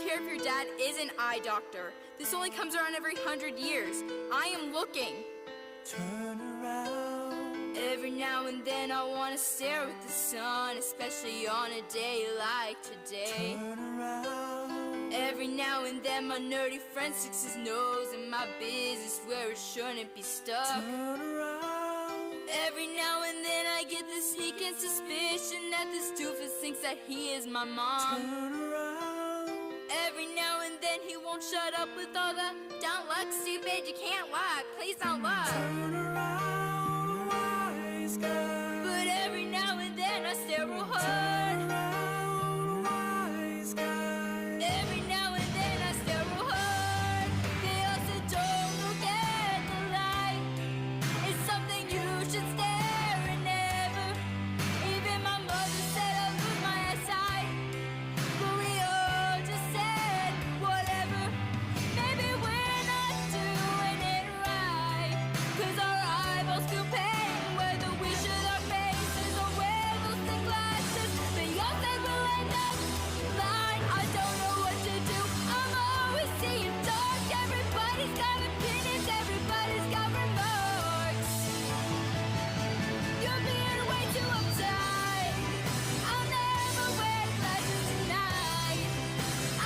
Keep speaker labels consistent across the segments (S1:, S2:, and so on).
S1: care if your dad is an eye doctor. This only comes around every 100 years. I am looking.
S2: Turn around.
S1: Every now and then I wanna stare at the sun, especially on a day like today.
S2: Turn around.
S1: Every now and then my nerdy friend sticks his nose in my business where it shouldn't be stuck.
S2: Turn around.
S1: Every now and then I get the sneaking suspicion that this doofus thinks that he is my mom.
S2: Turn around.
S1: Every now and then he won't shut up with all the "Don't look stupid, you can't look, please don't look."
S2: Turn around, wise guy.
S1: But every now and then I stare real hard.
S2: Turn around, wise guy.
S1: Every now and then I stare real hard. They also don't look at the light. It's something you should stare and never. Even my mother said I lose my eyesight. But we all just said whatever. Maybe we're not doing it right, 'cause our eyeballs feel pain whether we should our faces or wear those thick glasses. They all say we'll end up blind. I don't know what to do. I'm always seeing dark. Everybody's got opinions, everybody's got remarks. You're being way too uptight. I'll never wear glasses tonight.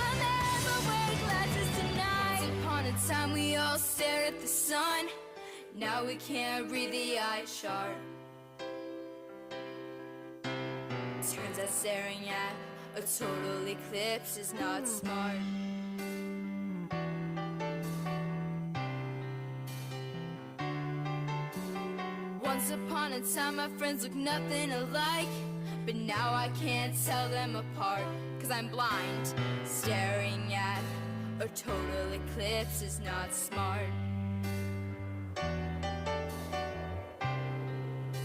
S1: I'll never wear glasses tonight. Once upon a time we all stare at the sun. Now we can't read the eye chart. Turns out staring at a total eclipse is not smart. Once upon a time my friends looked nothing alike, but now I can't tell them apart, 'cause I'm blind. Staring at a total eclipse is not smart.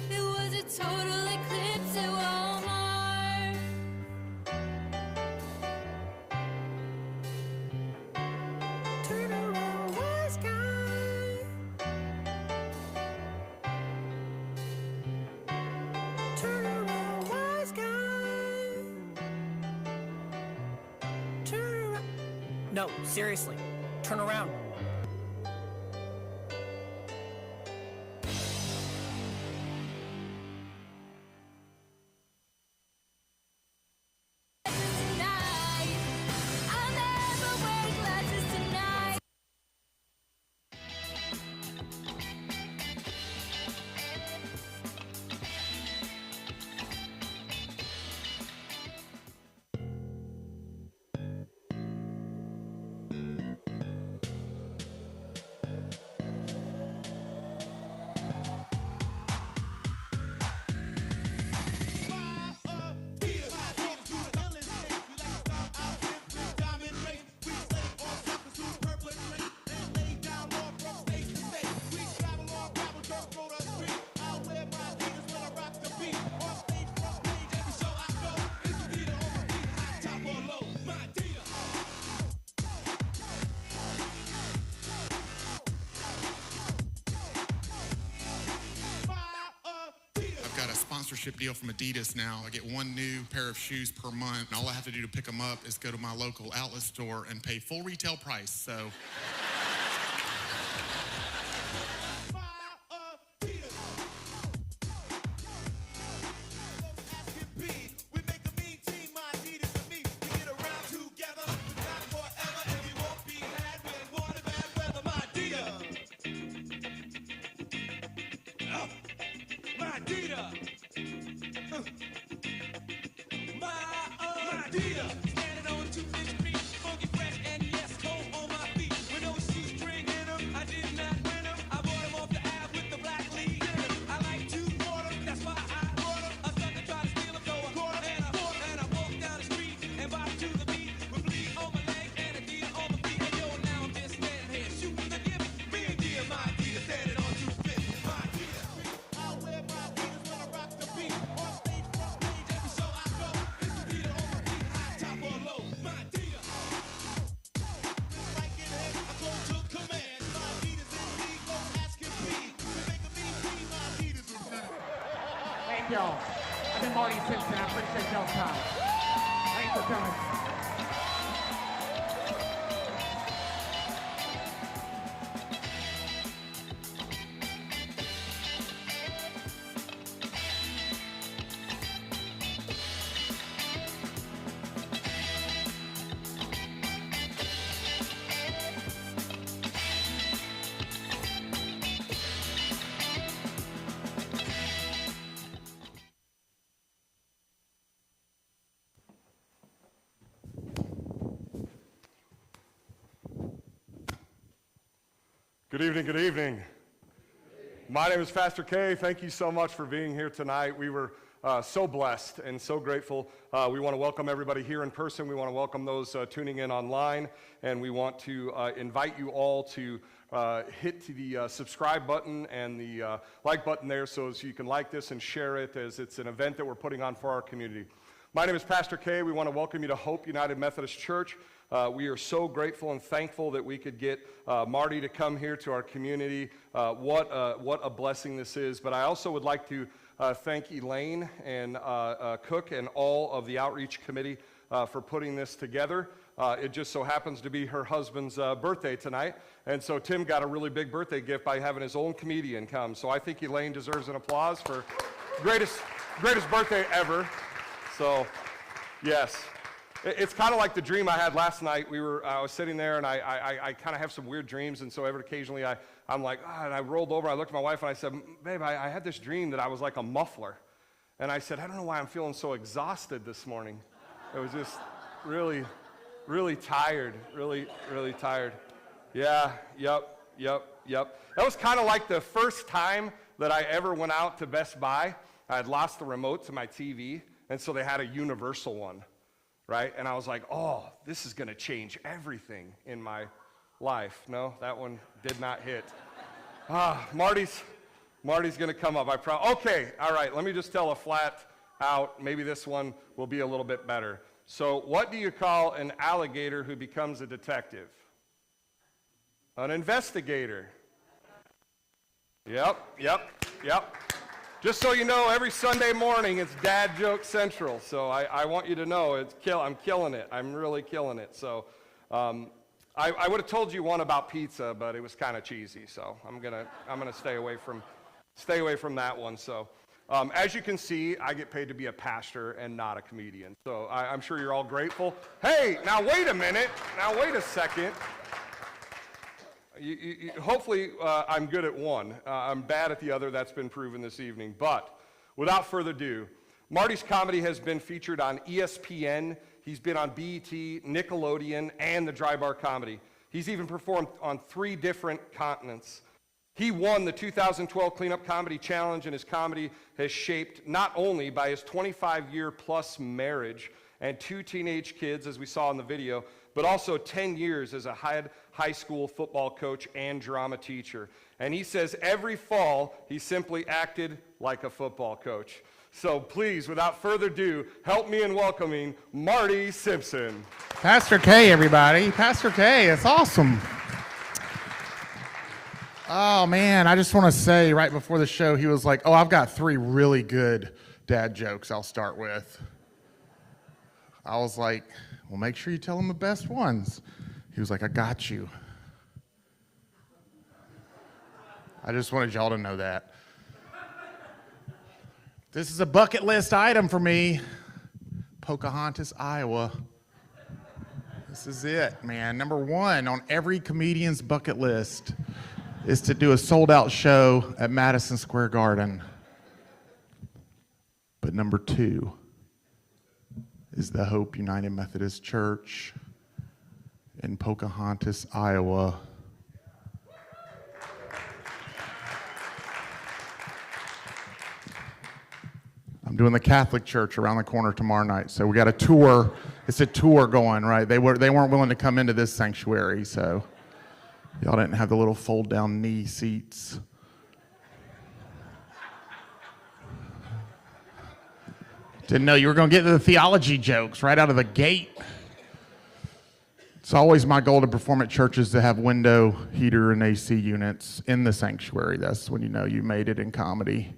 S1: There was a total eclipse at Walmart.
S2: Turn around, wise guy. Turn around, wise guy. Turn around.
S3: No, seriously. Turn around.
S1: Tonight, I'll never wear glasses tonight.
S4: I've got a sponsorship deal from Adidas now. I get one new pair of shoes per month, and all I have to do to pick them up is go to my local outlet store and pay full retail price. So
S5: Standing on 2 Street, funky fresh and yes, cold on my feet. With no shoestring in them, I did not win them. I bought them off the app with the black lead. I like to order, that's why I bought them. A sucker tried to steal them, so I caught them. And I walked down the street and bopped to the beat. With bleed on my leg and a deal on my feet. And yo, now I'm just standing here shooting the gift. Me and dear, my dear, standing on 2 Street. My dear, I wear my Adidas when I rock the beat. On stage, front page, every show I go. It's the Adidas on my feet, high top or low. My dear. Like in head, I go to command. My Adidas in league, go ask him P. To make a mean team, my Adidas is good.
S6: Hey, y'all. I'm Marty Simpson. I'm Princess Del Time. Thanks for coming.
S7: Good evening, good evening. My name is Pastor K. Thank you so much for being here tonight. We were so blessed and so grateful. We want to welcome everybody here in person. We want to welcome those tuning in online. And we want to invite you all to hit the subscribe button and the like button there so you can like this and share it, as it's an event that we're putting on for our community. My name is Pastor K. We want to welcome you to Hope United Methodist Church. We are so grateful and thankful that we could get Marty to come here to our community. What a blessing this is. But I also would like to thank Elaine and Cook and all of the outreach committee for putting this together. It just so happens to be her husband's birthday tonight. And so Tim got a really big birthday gift by having his own comedian come. So I think Elaine deserves an applause for greatest birthday ever. So, yes. It's kind of like the dream I had last night. I was sitting there, and I kind of have some weird dreams, and so occasionally I'm like, and I rolled over, I looked at my wife, and I said, babe, I had this dream that I was like a muffler. And I said, I don't know why I'm feeling so exhausted this morning. It was just really, really tired, really, really tired. Yeah, yep. That was kind of like the first time that I ever went out to Best Buy. I had lost the remote to my TV, and so they had a universal one, right? And I was like, oh, this is going to change everything in my life. No, that one did not hit. Marty's going to come up, I promise. Okay, all right, let me just tell a flat out, maybe this one will be a little bit better. So what do you call an alligator who becomes a detective? An investigator. Yep. Just so you know, every Sunday morning it's Dad Joke Central. So I want you to know I'm killing it. I'm really killing it. So I would have told you one about pizza, but it was kind of cheesy. So I'm gonna stay away from that one. So as you can see, I get paid to be a pastor and not a comedian. So I'm sure you're all grateful. Hey, now wait a minute. Now wait a second. Hopefully, I'm good at one. I'm bad at the other. That's been proven this evening. But without further ado, Marty's comedy has been featured on ESPN. He's been on BET, Nickelodeon, and the Dry Bar Comedy. He's even performed on 3 different continents. He won the 2012 Cleanup Comedy Challenge, and his comedy has shaped not only by his 25-year-plus marriage and 2 teenage kids, as we saw in the video, but also 10 years as a high school football coach and drama teacher. And he says every fall, he simply acted like a football coach. So please, without further ado, help me in welcoming Marty Simpson.
S8: Pastor K, everybody. Pastor K, it's awesome. Oh, man, I just want to say right before the show, he was like, oh, I've got 3 really good dad jokes I'll start with. I was like, well, make sure you tell him the best ones. He was like, I got you. I just wanted y'all to know that. This is a bucket list item for me. Pocahontas, Iowa. This is it, man. Number 1 on every comedian's bucket list is to do a sold-out show at Madison Square Garden. But number 2 is the Hope United Methodist Church in Pocahontas, Iowa. I'm doing the Catholic Church around the corner tomorrow night, so we got a tour. It's a tour going, right? They weren't willing to come into this sanctuary, so y'all didn't have the little fold-down knee seats. Didn't know you were going to get to the theology jokes right out of the gate. It's always my goal to perform at churches to have window, heater, and AC units in the sanctuary. That's when you know you made it in comedy.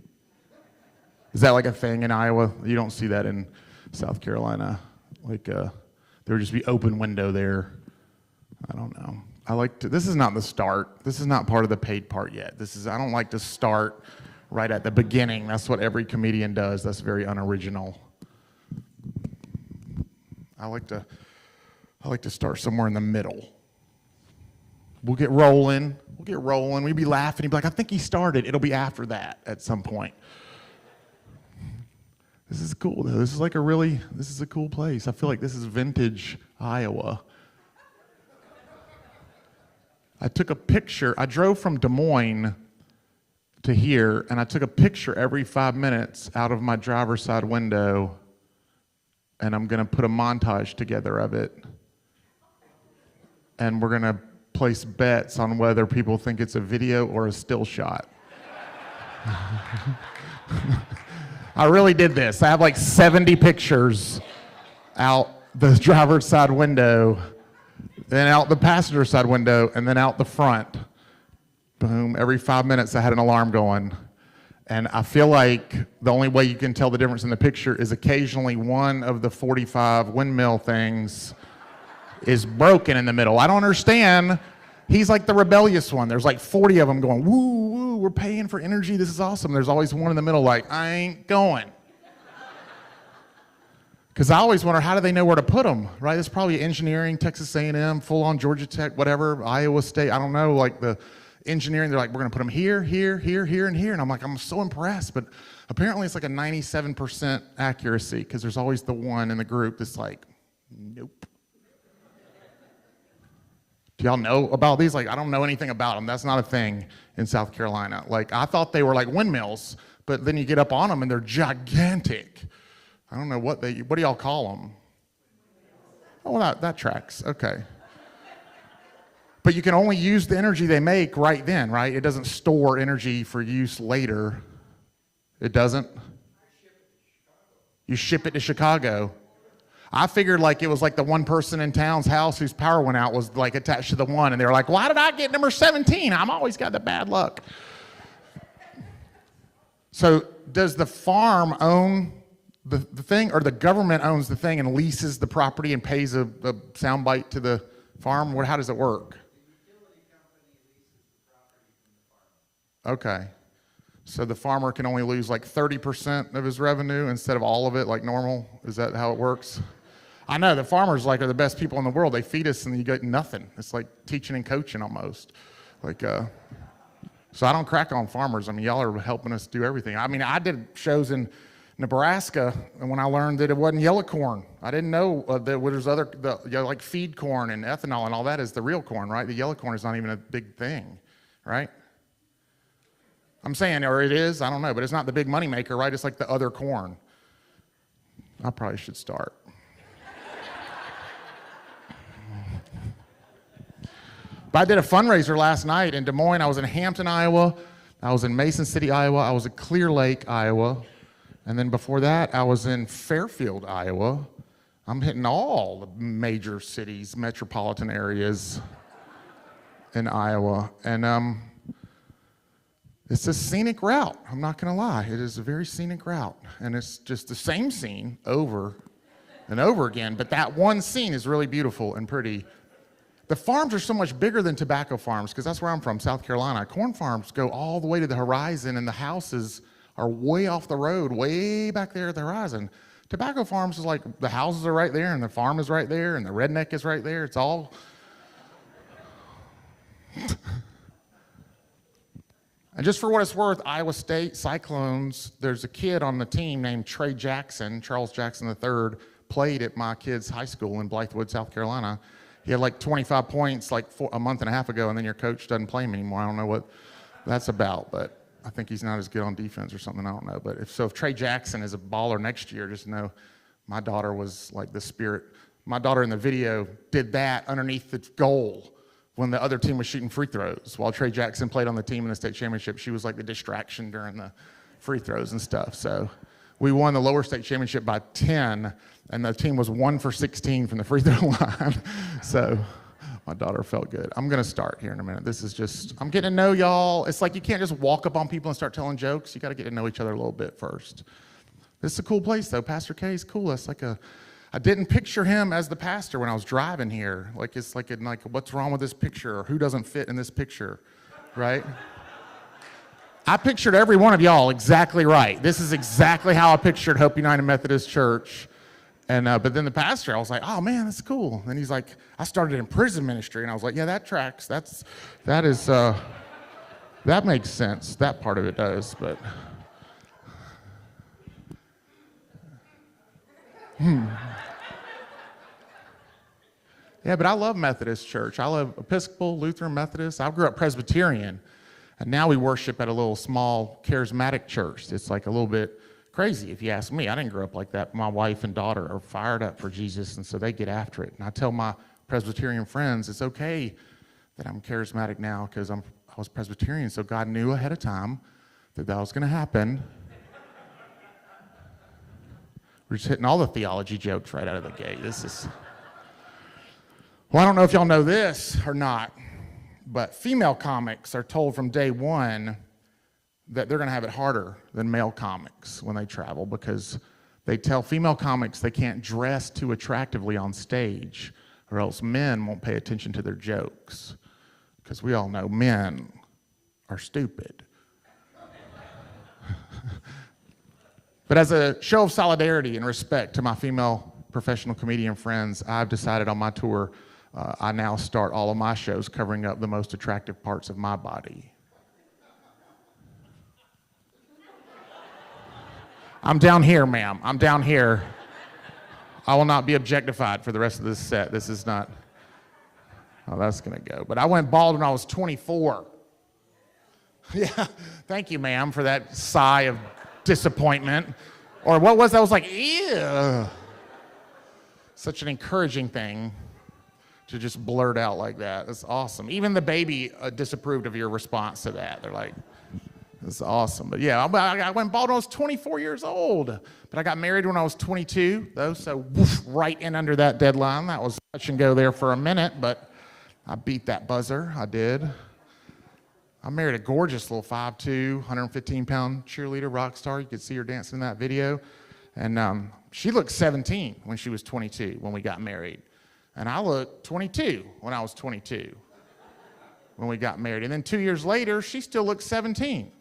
S8: Is that like a thing in Iowa? You don't see that in South Carolina. Like there would just be open window there. I don't know. This is not the start. This is not part of the paid part yet. I don't like to start right at the beginning. That's what every comedian does. That's very unoriginal. I like to start somewhere in the middle. We'll get rolling. We'd be laughing. He'd be like, I think he started. It'll be after that at some point. This is cool, though. This is a cool place. I feel like this is vintage Iowa. I took a picture. I drove from Des Moines to here, and I took a picture every 5 minutes out of my driver's side window, and I'm going to put a montage together of it. And we're going to place bets on whether people think it's a video or a still shot. I really did this. I have like 70 pictures out the driver's side window, then out the passenger side window, and then out the front. Boom. Every 5 minutes I had an alarm going. And I feel like the only way you can tell the difference in the picture is occasionally one of the 45 windmill things is broken in the middle. I don't understand. He's like the rebellious one. There's like 40 of them going, woo, woo, we're paying for energy. This is awesome. There's always one in the middle like, I ain't going. Because I always wonder, how do they know where to put them, right? It's probably engineering, Texas A&M, full-on Georgia Tech, whatever, Iowa State. I don't know, like the engineering, they're like, we're going to put them here, here, here, here, and here. And I'm like, I'm so impressed. But apparently it's like a 97% accuracy because there's always the one in the group that's like, nope. Do y'all know about these? Like, I don't know anything about them. That's not a thing in South Carolina. Like, I thought they were like windmills, but then you get up on them and they're gigantic. I don't know what do y'all call them? Oh, that tracks. Okay. But you can only use the energy they make right then, right? It doesn't store energy for use later. It doesn't? You ship it to Chicago. I figured like it was like the one person in town's house whose power went out was like attached to the one, and they were like, why did I get number 17? I'm always got the bad luck. So does the farm own the thing, or the government owns the thing and leases the property and pays a soundbite to the farm? How does it work? Okay. So the farmer can only lose like 30% of his revenue instead of all of it like normal? Is that how it works? I know, the farmers like are the best people in the world. They feed us and you get nothing. It's like teaching and coaching almost. Like, so I don't crack on farmers. I mean, y'all are helping us do everything. I mean, I did shows in Nebraska, and when I learned that it wasn't yellow corn, I didn't know that there's like feed corn and ethanol and all that is the real corn, right? The yellow corn is not even a big thing, right? I'm saying, or it is, I don't know, but it's not the big money maker, right? It's like the other corn. I probably should start. But I did a fundraiser last night in Des Moines. I was in Hampton, Iowa. I was in Mason City, Iowa. I was in Clear Lake, Iowa. And then before that, I was in Fairfield, Iowa. I'm hitting all the major cities, metropolitan areas in Iowa. And it's a scenic route. I'm not going to lie. It is a very scenic route. And it's just the same scene over and over again. But that one scene is really beautiful and pretty. The farms are so much bigger than tobacco farms, because that's where I'm from, South Carolina. Corn farms go all the way to the horizon, and the houses are way off the road, way back there at the horizon. Tobacco farms is like the houses are right there, and the farm is right there, and the redneck is right there. It's all... And just for what it's worth, Iowa State Cyclones, there's a kid on the team named Trey Jackson, Charles Jackson III, played at my kid's high school in Blythewood, South Carolina. He had like 25 points like a month and a half ago, and then your coach doesn't play him anymore. I don't know what that's about, but I think he's not as good on defense or something. I don't know. But if Trey Jackson is a baller next year, just know my daughter was like the spirit. My daughter in the video did that underneath the goal when the other team was shooting free throws. While Trey Jackson played on the team in the state championship, she was like the distraction during the free throws and stuff. So we won the lower state championship by 10, and the team was 1 for 16 from the free throw line. So my daughter felt good. I'm going to start here in a minute. This is just, I'm getting to know y'all. It's like you can't just walk up on people and start telling jokes. You got to get to know each other a little bit first. This is a cool place, though. Pastor K is cool. It's like I didn't picture him as the pastor when I was driving here. Like, it's like, what's wrong with this picture? Or who doesn't fit in this picture, right? I pictured every one of y'all exactly right. This is exactly how I pictured Hope United Methodist Church. And but then the pastor, I was like, oh man, that's cool. And he's like, I started in prison ministry, and I was like, yeah, that tracks. That makes sense. That part of it does, but. Yeah, but I love Methodist church. I love Episcopal, Lutheran, Methodist. I grew up Presbyterian, and now we worship at a little small charismatic church. It's like a little bit crazy, if you ask me. I didn't grow up like that. My wife and daughter are fired up for Jesus, and so they get after it. And I tell my Presbyterian friends, it's okay that I'm charismatic now because I was Presbyterian, so God knew ahead of time that was going to happen. We're just hitting all the theology jokes right out of the gate. Well, I don't know if y'all know this or not, but female comics are told from day one that they're going to have it harder than male comics when they travel because they tell female comics they can't dress too attractively on stage or else men won't pay attention to their jokes because we all know men are stupid. But as a show of solidarity and respect to my female professional comedian friends, I've decided on my tour I now start all of my shows covering up the most attractive parts of my body. I'm down here, ma'am. I'm down here. I will not be objectified for the rest of this set. This is not how that's going to go. But I went bald when I was 24. Yeah, thank you, ma'am, for that sigh of disappointment. Or what was that? I was like, ew. Such an encouraging thing to just blurt out like that. That's awesome. Even the baby disapproved of your response to that. They're like, that's awesome. But yeah, I went bald when I was 24 years old. But I got married when I was 22, though, so woof, right in under that deadline. That was touch and go there for a minute, but I beat that buzzer. I did. I married a gorgeous little 5'2", 115-pound cheerleader rock star. You could see her dancing in that video. And she looked 17 when she was 22 when we got married. And I looked 22 when I was 22 when we got married. And then 2 years later, she still looked 17.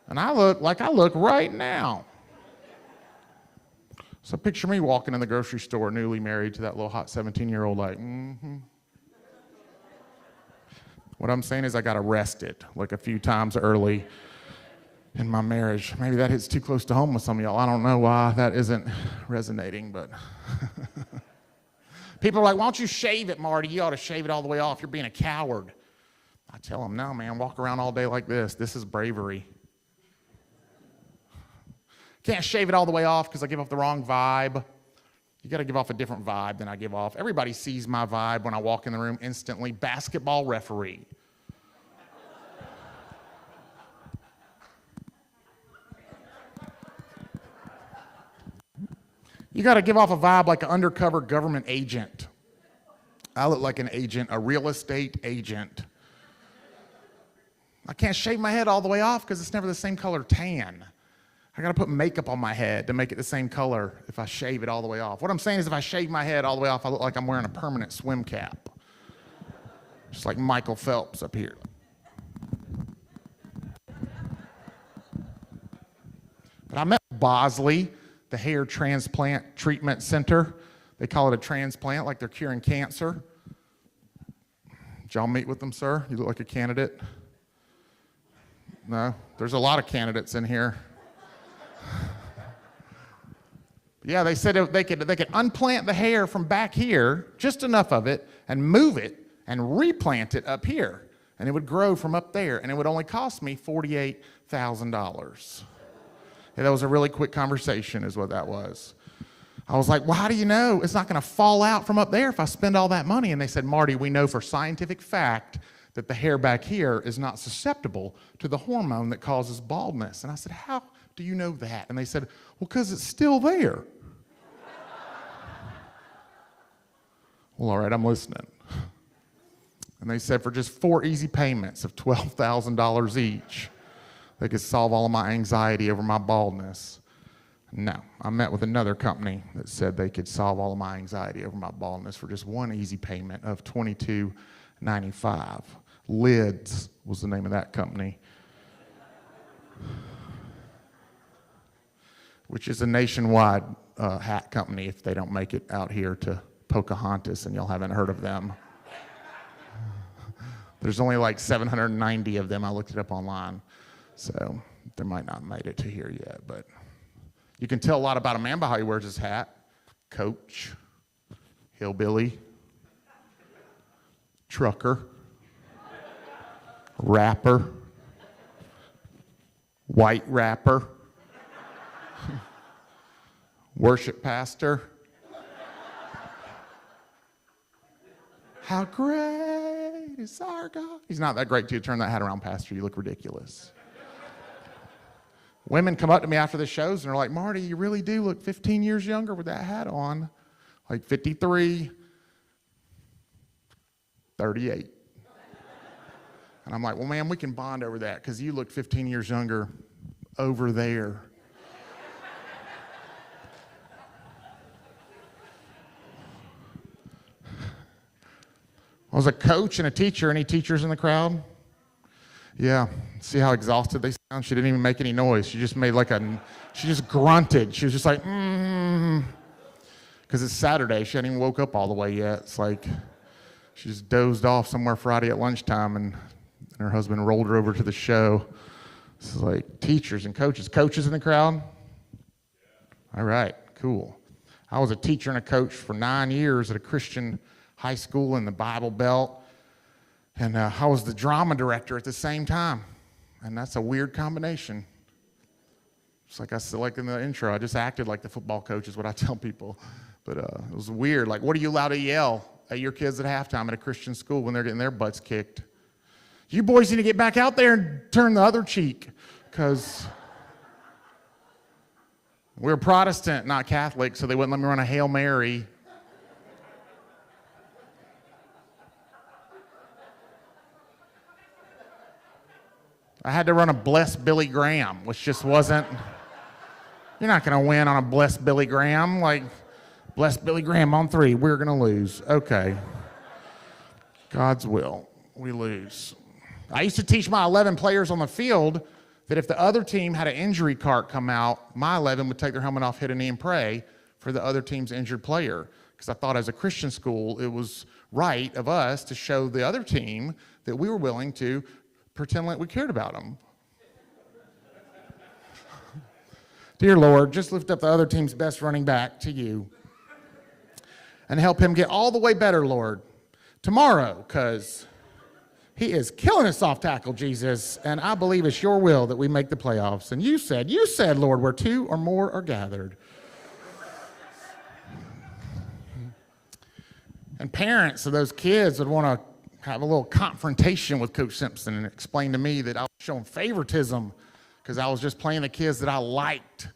S8: And I look like I look right now. So picture me walking in the grocery store, newly married to that little hot 17-year-old, like, What I'm saying is I got arrested like a few times early in my marriage. Maybe that hits too close to home with some of y'all. I don't know why that isn't resonating, but people are like, why don't you shave it, Marty? You ought to shave it all the way off. You're being a coward. I tell them, no, man, walk around all day like this. This is bravery. Can't shave it all the way off because I give off the wrong vibe. You got to give off a different vibe than I give off. Everybody sees my vibe when I walk in the room instantly. Basketball referee. You got to give off a vibe like an undercover government agent. I look like an agent, a real estate agent. I can't shave my head all the way off because it's never the same color tan. I got to put makeup on my head to make it the same color if I shave it all the way off. What I'm saying is if I shave my head all the way off, I look like I'm wearing a permanent swim cap. Just like Michael Phelps up here. But I met Bosley, the hair transplant treatment center. They call it a transplant, like they're curing cancer. Did y'all meet with them, sir? You look like a candidate. No? There's a lot of candidates in here. Yeah, they said they could unplant the hair from back here, just enough of it, and move it and replant it up here. And it would grow from up there, and it would only cost me $48,000. Yeah, that was a really quick conversation is what that was. I was like, well, how do you know it's not going to fall out from up there if I spend all that money? And they said, Marty, we know for scientific fact that the hair back here is not susceptible to the hormone that causes baldness. And I said, how do you know that? And they said, well, because it's still there. Well, all right, I'm listening. And they said for just 4 easy payments of $12,000 each, they could solve all of my anxiety over my baldness. No, I met with another company that said they could solve all of my anxiety over my baldness for just 1 easy payment of $22.95. Lids was the name of that company, which is a nationwide hat company if they don't make it out here to Pocahontas and y'all haven't heard of them. There's only like 790 of them. I looked it up online. So they might not have made it to here yet, but You can tell a lot about a man by how he wears his hat. Coach, hillbilly, trucker, rapper, white rapper, worship pastor. How great is our God? He's not that great to you. Turn that hat around, Pastor. You look ridiculous. Women come up to me after the shows and they're like, Marty, you really do look 15 years younger with that hat on. Like 53, 38. And I'm like, well, man, we can bond over that because you look 15 years younger over there. I was a coach and a teacher. Any teachers in the crowd? Yeah. See how exhausted they sound? She didn't even make any noise. She just made she just grunted. She was just like, Because it's Saturday. She hadn't even woke up all the way yet. It's like she just dozed off somewhere Friday at lunchtime and her husband rolled her over to the show. This is like teachers and coaches. Coaches in the crowd? All right, cool. I was a teacher and a coach for 9 years at a Christian high school in the Bible Belt. And I was the drama director at the same time. And that's a weird combination. It's like I said, like in the intro, I just acted like the football coach is what I tell people. But it was weird. Like, what are you allowed to yell at your kids at halftime at a Christian school when they're getting their butts kicked? You boys need to get back out there and turn the other cheek. Because we're Protestant, not Catholic, so they wouldn't let me run a Hail Mary. I had to run a Bless Billy Graham, which just wasn't, you're not going to win on a Bless Billy Graham. Like, Bless Billy Graham on 3, we're going to lose. Okay. God's will, we lose. I used to teach my 11 players on the field that if the other team had an injury cart come out, my 11 would take their helmet off, hit a knee, and pray for the other team's injured player. Because I thought as a Christian school, it was right of us to show the other team that we were willing to pretend like we cared about them. Dear Lord, just lift up the other team's best running back to you and help him get all the way better, Lord, tomorrow, because he is killing us off tackle, Jesus, and I believe it's your will that we make the playoffs. And you said, Lord, where 2 or more are gathered. And parents of those kids would want to have a little confrontation with Coach Simpson and explain to me that I was showing favoritism because I was just playing the kids that I liked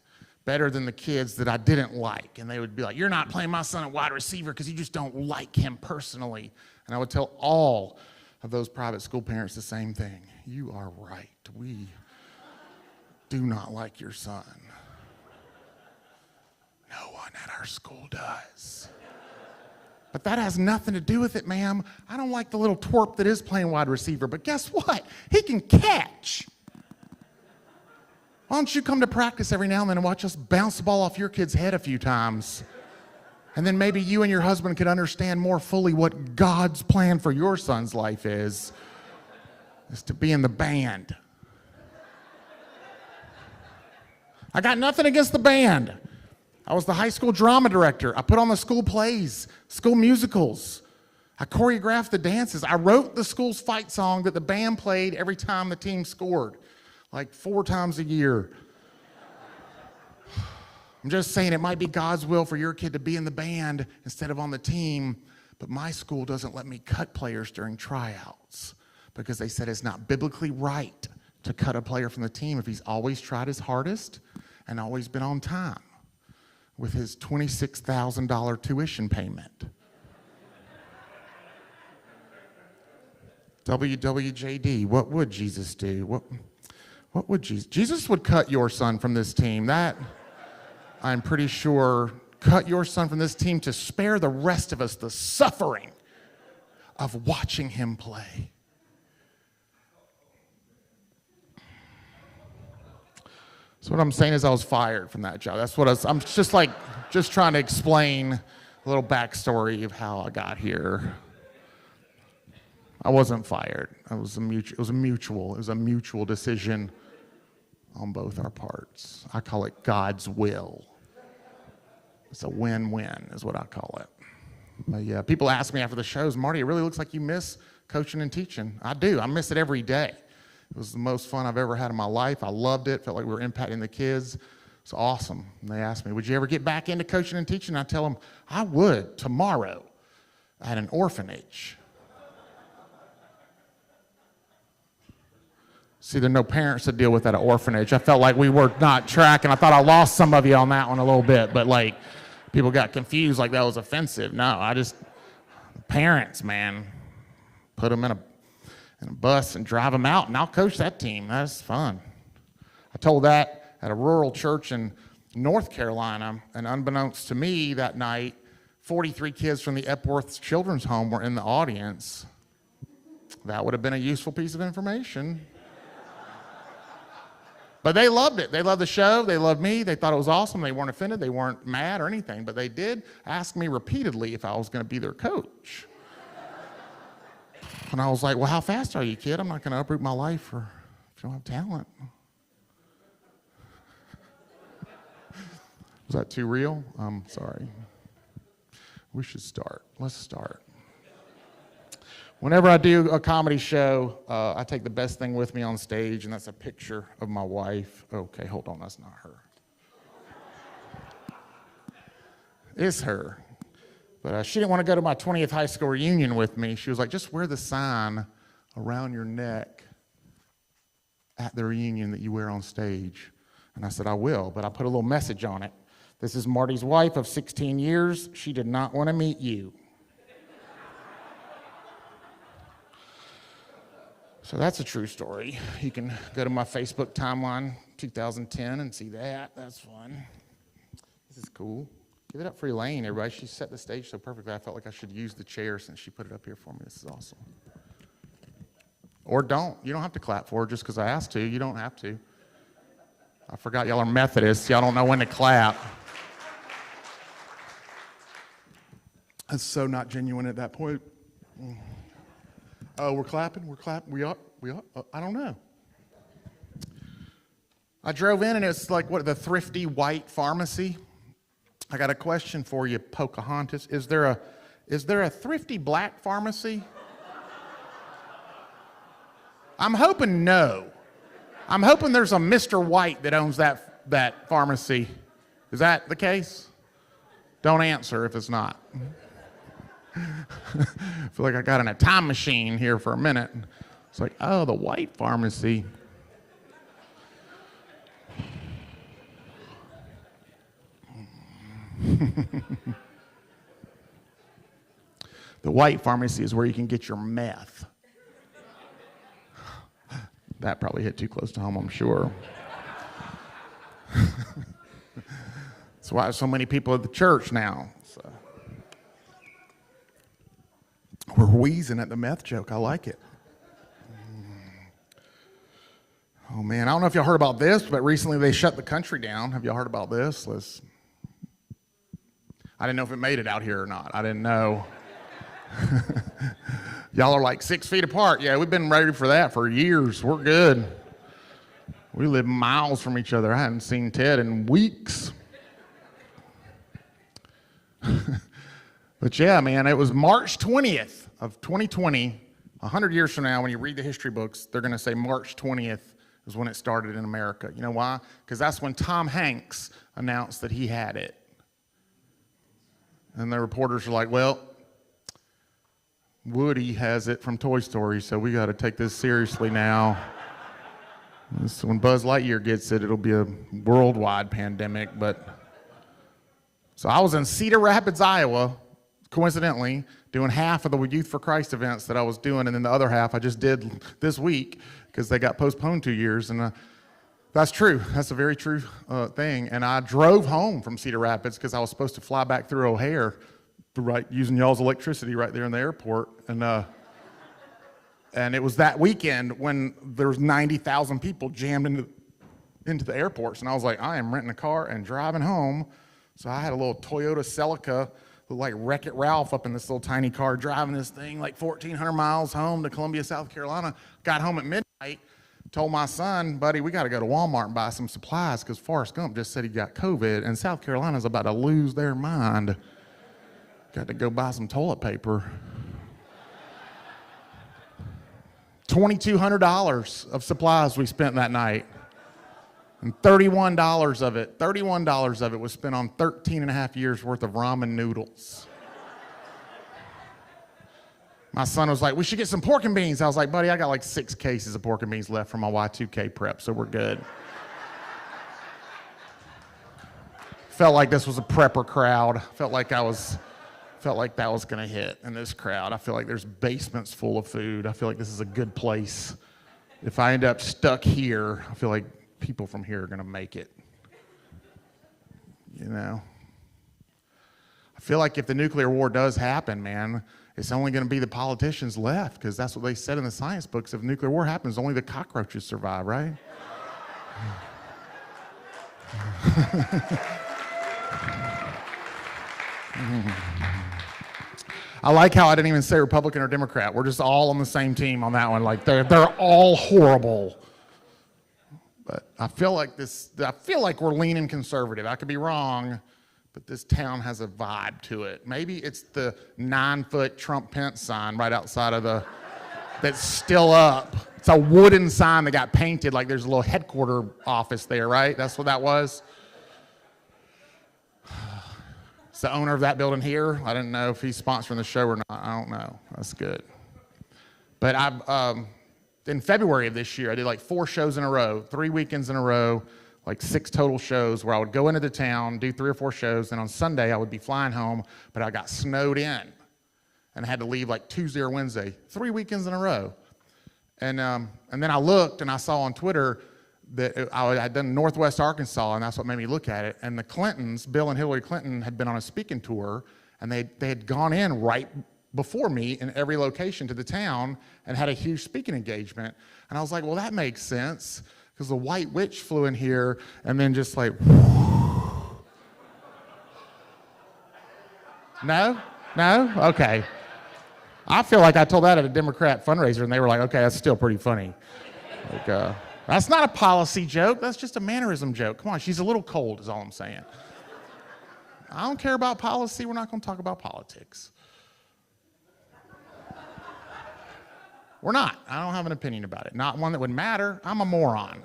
S8: better than the kids that I didn't like. And they would be like, you're not playing my son at wide receiver because you just don't like him personally. And I would tell all of those private school parents the same thing. You are right. We do not like your son. No one at our school does. But that has nothing to do with it, ma'am. I don't like the little twerp that is playing wide receiver, but guess what? He can catch. Why don't you come to practice every now and then and watch us bounce the ball off your kid's head a few times? And then maybe you and your husband could understand more fully what God's plan for your son's life is to be in the band. I got nothing against the band. I was the high school drama director. I put on the school plays, school musicals. I choreographed the dances. I wrote the school's fight song that the band played every time the team scored, like 4 times a year. I'm just saying it might be God's will for your kid to be in the band instead of on the team, but my school doesn't let me cut players during tryouts because they said it's not biblically right to cut a player from the team if he's always tried his hardest and always been on time with his $26,000 tuition payment. WWJD, what would Jesus do? What would Jesus? Jesus would cut your son from this team. That, I'm pretty sure, cut your son from this team to spare the rest of us the suffering of watching him play. So what I'm saying is I was fired from that job. That's what I'm just trying to explain a little backstory of how I got here. I wasn't fired. It was a mutual decision. on both our parts. I call it God's will. It's a win-win is what I call it. But yeah, people ask me after the shows, Marty, it really looks like you miss coaching and teaching. I do. I miss it every day. It was the most fun I've ever had in my life. I loved it. Felt like we were impacting the kids. It's awesome. And they asked me, would you ever get back into coaching and teaching? I tell them, I would tomorrow at an orphanage. See, there are no parents to deal with at an orphanage. I felt like we were not tracking. I thought I lost some of you on that one a little bit, but like people got confused like that was offensive. No, parents, man, put them in a bus and drive them out, and I'll coach that team. That's fun. I told that at a rural church in North Carolina, and unbeknownst to me that night, 43 kids from the Epworth Children's Home were in the audience. That would have been a useful piece of information. But they loved it. They loved the show. They loved me. They thought it was awesome. They weren't offended. They weren't mad or anything. But they did ask me repeatedly if I was going to be their coach. And I was like, well, how fast are you, kid? I'm not going to uproot my life if you don't have talent. Was that too real? I'm sorry. We should start. Let's start. Whenever I do a comedy show, I take the best thing with me on stage, and that's a picture of my wife. Okay, hold on, that's not her. It's her. But she didn't want to go to my 20th high school reunion with me. She was like, just wear the sign around your neck at the reunion that you wear on stage. And I said, I will, but I put a little message on it. This is Marty's wife of 16 years. She did not want to meet you. So that's a true story. You can go to my Facebook timeline 2010 and see that. That's fun. This is cool. Give it up for Elaine, everybody. She set the stage so perfectly. I felt like I should use the chair since she put it up here for me. This is awesome. Or don't. You don't have to clap for her just because I asked to. You don't have to. I forgot y'all are Methodists. Y'all don't know when to clap. That's so not genuine at that point. Oh, we're clapping? We're clapping? We are? I don't know. I drove in and it's like, what, the Thrifty White Pharmacy? I got a question for you, Pocahontas. Is there a Thrifty Black Pharmacy? I'm hoping no. I'm hoping there's a Mr. White that owns that pharmacy. Is that the case? Don't answer if it's not. I feel like I got in a time machine here for a minute. It's like, oh, the White Pharmacy. The White Pharmacy is where you can get your meth. That probably hit too close to home, I'm sure. That's why so many people at the church now. So. We're wheezing at the meth joke. I like it. Oh, man. I don't know if y'all heard about this, but recently they shut the country down. Have y'all heard about this? I didn't know if it made it out here or not. I didn't know. Y'all are like 6 feet apart. Yeah, we've been ready for that for years. We're good. We live miles from each other. I hadn't seen Ted in weeks. But yeah, man, it was March 20th of 2020. 100 years from now, when you read the history books, they're going to say March 20th is when it started in America. You know why? Because that's when Tom Hanks announced that he had it. And the reporters are like, well, Woody has it from Toy Story, so we got to take this seriously now. When Buzz Lightyear gets it, it'll be a worldwide pandemic. So I was in Cedar Rapids, Iowa, coincidentally, doing half of the Youth for Christ events that I was doing, and then the other half I just did this week because they got postponed 2 years. And that's true. That's a very true thing. And I drove home from Cedar Rapids because I was supposed to fly back through O'Hare, using y'all's electricity right there in the airport. And it was that weekend when there was 90,000 people jammed into the airports. And I was like, I am renting a car and driving home. So I had a little Toyota Celica, like Wreck-It Ralph up in this little tiny car, driving this thing like 1,400 miles home to Columbia, South Carolina. Got home at midnight, Told my son, buddy, we got to go to Walmart and buy some supplies because Forrest Gump just said he got COVID and South Carolina's about to lose their mind. Got to go buy some toilet paper. $2,200 of supplies we spent that night. And $31 of it was spent on 13 and a half years worth of ramen noodles. My son was like, we should get some pork and beans. I was like, buddy, I got like 6 cases of pork and beans left from my Y2K prep, so we're good. Felt like this was a prepper crowd. Felt like that was gonna hit in this crowd. I feel like there's basements full of food. I feel like this is a good place. If I end up stuck here, I feel like people from here are gonna make it. You know? I feel like if the nuclear war does happen, man, it's only going to be the politicians left, because that's what they said in the science books. If nuclear war happens, only the cockroaches survive, right? I like how I didn't even say Republican or Democrat. We're just all on the same team on that one. Like they're all horrible. But I feel like we're leaning conservative. I could be wrong. But this town has a vibe to it. Maybe it's the 9-foot Trump Pence sign right outside of that's still up. It's a wooden sign that got painted like there's a little headquarter office there, right? That's what that was. It's the owner of that building here. I didn't know if he's sponsoring the show or not. I don't know. That's good. But in February of this year, I did like 4 shows in a row, 3 weekends in a row. Like 6 total shows where I would go into the town, do 3 or 4 shows, and on Sunday I would be flying home, but I got snowed in and I had to leave like Tuesday or Wednesday, 3 weekends in a row. And then I looked and I saw on Twitter that I had done Northwest Arkansas, and that's what made me look at it. And the Clintons, Bill and Hillary Clinton, had been on a speaking tour, and they had gone in right before me in every location to the town and had a huge speaking engagement. And I was like, well, that makes sense. Because the white witch flew in here and then just like, no? Okay. I feel like I told that at a Democrat fundraiser and they were like, okay, that's still pretty funny. Like, that's not a policy joke, that's just a mannerism joke. Come on, she's a little cold is all I'm saying. I don't care about policy, we're not gonna talk about politics. We're not. I don't have an opinion about it. Not one that would matter. I'm a moron.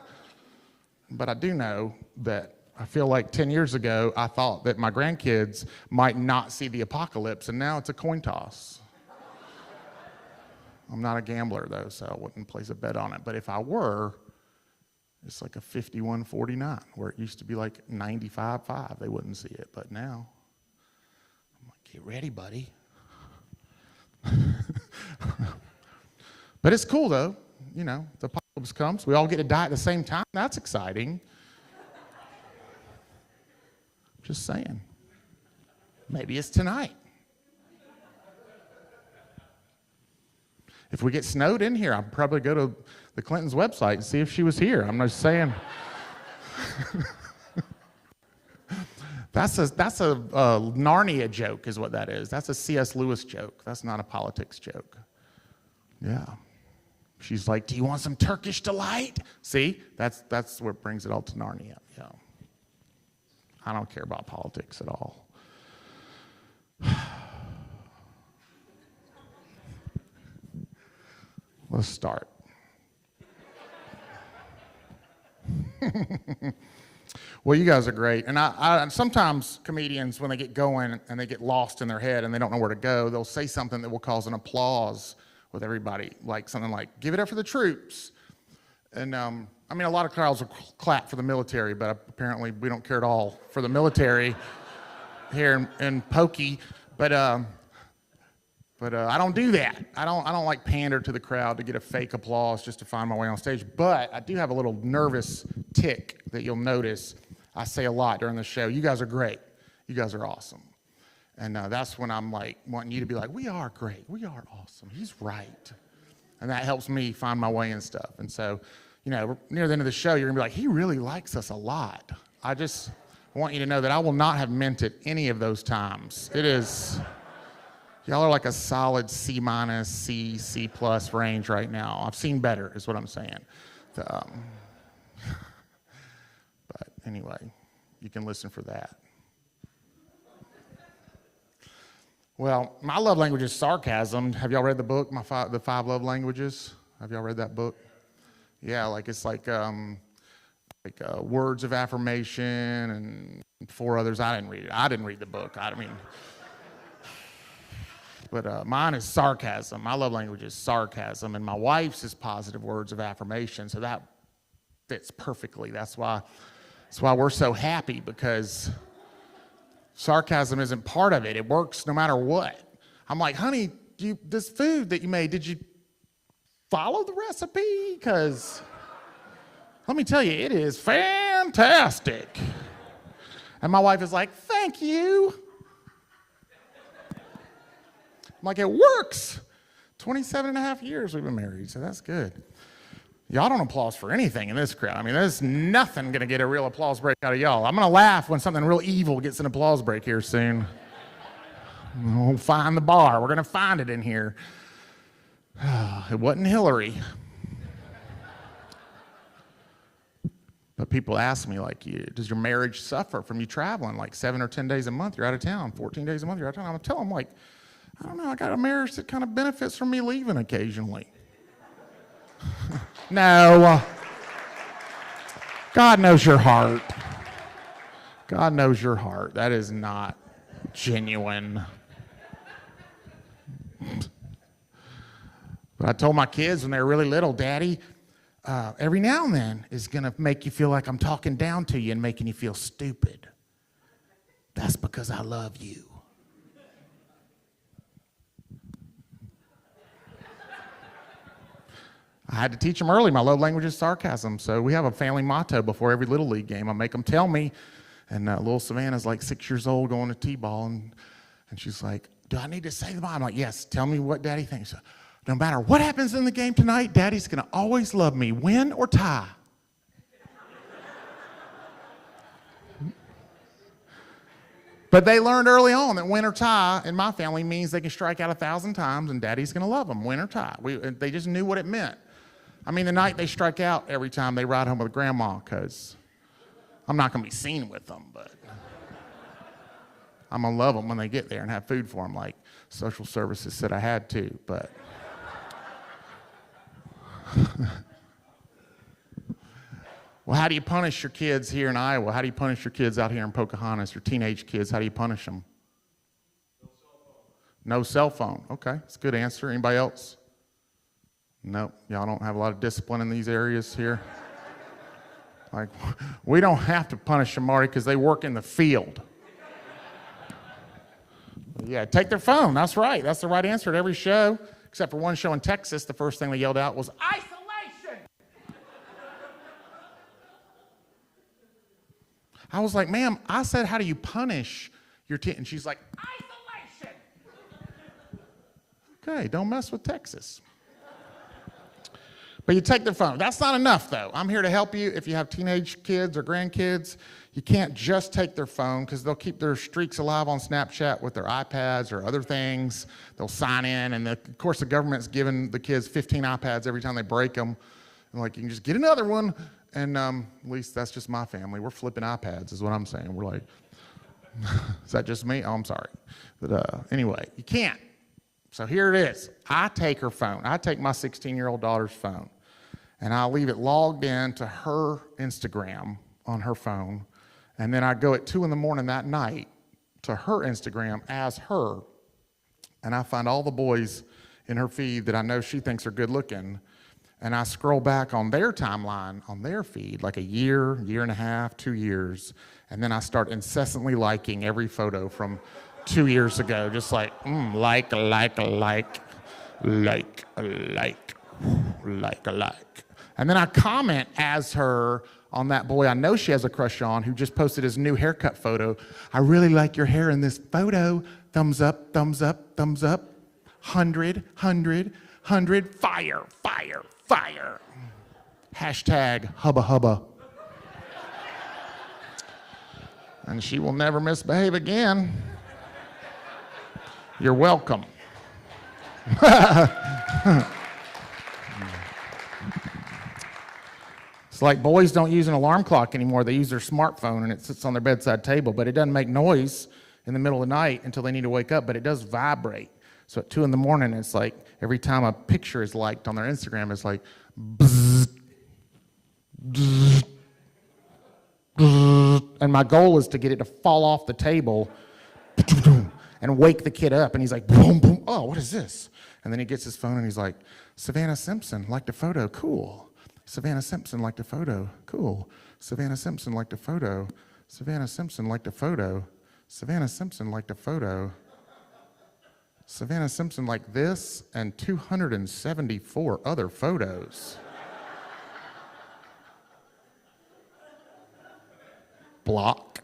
S8: But I do know that I feel like 10 years ago, I thought that my grandkids might not see the apocalypse, and now it's a coin toss. I'm not a gambler, though, so I wouldn't place a bet on it. But if I were, it's like a 51-49, where it used to be like 95-5. They wouldn't see it. But now, I'm like, get ready, buddy. But it's cool, though. You know, the apocalypse comes. We all get to die at the same time. That's exciting. Just saying. Maybe it's tonight. If we get snowed in here, I'll probably go to the Clintons' website and see if she was here. I'm just saying. That's a Narnia joke is what that is. That's a C.S. Lewis joke. That's not a politics joke. Yeah. She's like, do you want some Turkish delight? See, that's what brings it all to Narnia. Yeah. I don't care about politics at all. Let's start. Well, you guys are great. And I sometimes comedians, when they get going and they get lost in their head and they don't know where to go, they'll say something that will cause an applause with everybody, like something like, give it up for the troops. And I mean, a lot of crowds will clap for the military, but apparently we don't care at all for the military here in Pokey. But I don't do that. I don't like pander to the crowd to get a fake applause just to find my way on stage. But I do have a little nervous tick that you'll notice. I say a lot during the show. You guys are great. You guys are awesome. And that's when I'm like wanting you to be like, we are great. We are awesome. He's right. And that helps me find my way and stuff. And so, you know, near the end of the show, you're going to be like, he really likes us a lot. I just want you to know that I will not have meant it any of those times. It is, y'all are like a solid C-, C++ range right now. I've seen better is what I'm saying. But anyway, you can listen for that. Well, my love language is sarcasm. Have y'all read the book, The Five Love Languages? Have y'all read that book? Yeah, it's like words of affirmation and 4 others. I didn't read it. I didn't read the book. But mine is sarcasm. My love language is sarcasm, and my wife's is positive words of affirmation. So that fits perfectly. That's why we're so happy, because sarcasm isn't part of it. It works no matter what. I'm like, honey, this food that you made, did you follow the recipe? Because let me tell you, it is fantastic. And my wife is like, thank you. I'm like, it works. 27 and a half years we've been married, so that's good. Y'all don't applause for anything in this crowd. I mean, there's nothing going to get a real applause break out of y'all. I'm going to laugh when something real evil gets an applause break here soon. We'll find the bar. We're going to find it in here. It wasn't Hillary. But people ask me, does your marriage suffer from you traveling 7 or 10 days a month? You're out of town. 14 days a month, you're out of town. I'm telling them, I don't know, I got a marriage that kind of benefits from me leaving occasionally. No. God knows your heart. God knows your heart. That is not genuine. But I told my kids when they were really little, Daddy, every now and then is going to make you feel like I'm talking down to you and making you feel stupid. That's because I love you. I had to teach them early. My love language is sarcasm. So we have a family motto before every Little League game. I make them tell me. And little Savannah's 6 years old going to T-ball. And she's like, do I need to say the motto? I'm like, yes, tell me what Daddy thinks. No matter what happens in the game tonight, Daddy's going to always love me, win or tie. But they learned early on that win or tie in my family means they can strike out 1,000 times and Daddy's going to love them, win or tie. They just knew what it meant. I mean, the night they strike out every time they ride home with Grandma, because I'm not going to be seen with them, but I'm going to love them when they get there and have food for them, like social services said I had to, but... Well, how do you punish your kids here in Iowa? How do you punish your kids out here in Pocahontas, your teenage kids? How do you punish them? No cell phone. Okay, that's a good answer. Anybody else? Nope, y'all don't have a lot of discipline in these areas here. We don't have to punish them, Marty, because they work in the field. Yeah, take their phone. That's right. That's the right answer at every show, except for one show in Texas. The first thing they yelled out was, isolation! I was like, ma'am, I said, how do you punish your teen? And she's like, isolation! Okay, don't mess with Texas. But you take their phone. That's not enough, though. I'm here to help you. If you have teenage kids or grandkids, you can't just take their phone, because they'll keep their streaks alive on Snapchat with their iPads or other things. They'll sign in, and of course the government's giving the kids 15 iPads every time they break them. And you can just get another one. And at least that's just my family. We're flipping iPads is what I'm saying. We're like, is that just me? Oh, I'm sorry. But anyway, you can't. So here it is. I take her phone. I take my 16-year-old daughter's phone, and I leave it logged in to her Instagram on her phone, and then I go at 2 in the morning that night to her Instagram as her, and I find all the boys in her feed that I know she thinks are good looking, and I scroll back on their timeline, on their feed, like a year, year and a half, 2 years, and then I start incessantly liking every photo from 2 years ago, just like. And then I comment as her on that boy I know she has a crush on, who just posted his new haircut photo. I really like your hair in this photo. Thumbs up, thumbs up, thumbs up. 100, 100, 100. Fire, fire, fire. Hashtag hubba hubba. And she will never misbehave again. You're welcome. like boys don't use an alarm clock anymore. They use their smartphone and it sits on their bedside table, but it doesn't make noise in the middle of the night until they need to wake up, but it does vibrate. So at 2 a.m, it's like every time a picture is liked on their Instagram, it's like bzzz, bzzz, bzzz. And my goal is to get it to fall off the table and wake the kid up. And he's like, boom, boom, oh, what is this? And then he gets his phone and he's like, Savannah Simpson liked a photo, cool. Savannah Simpson liked a photo, cool. Savannah Simpson liked a photo. Savannah Simpson liked a photo. Savannah Simpson liked a photo. Savannah Simpson liked this and 274 other photos. Block.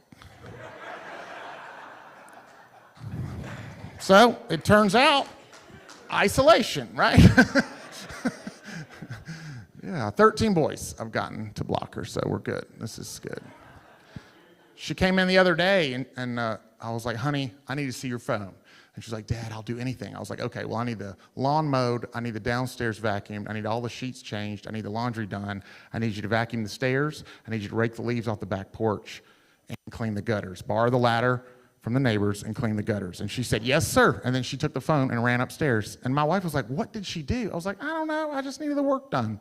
S8: So it turns out, isolation, right? Yeah, 13 boys I've gotten to block her, so we're good. This is good. She came in the other day, and I was like, honey, I need to see your phone. And she's like, Dad, I'll do anything. I was like, okay, well, I need the lawn mowed. I need the downstairs vacuumed. I need all the sheets changed. I need the laundry done. I need you to vacuum the stairs. I need you to rake the leaves off the back porch and clean the gutters. Borrow the ladder from the neighbors and clean the gutters. And she said, yes, sir. And then she took the phone and ran upstairs. And my wife was like, what did she do? I was like, I don't know. I just needed the work done.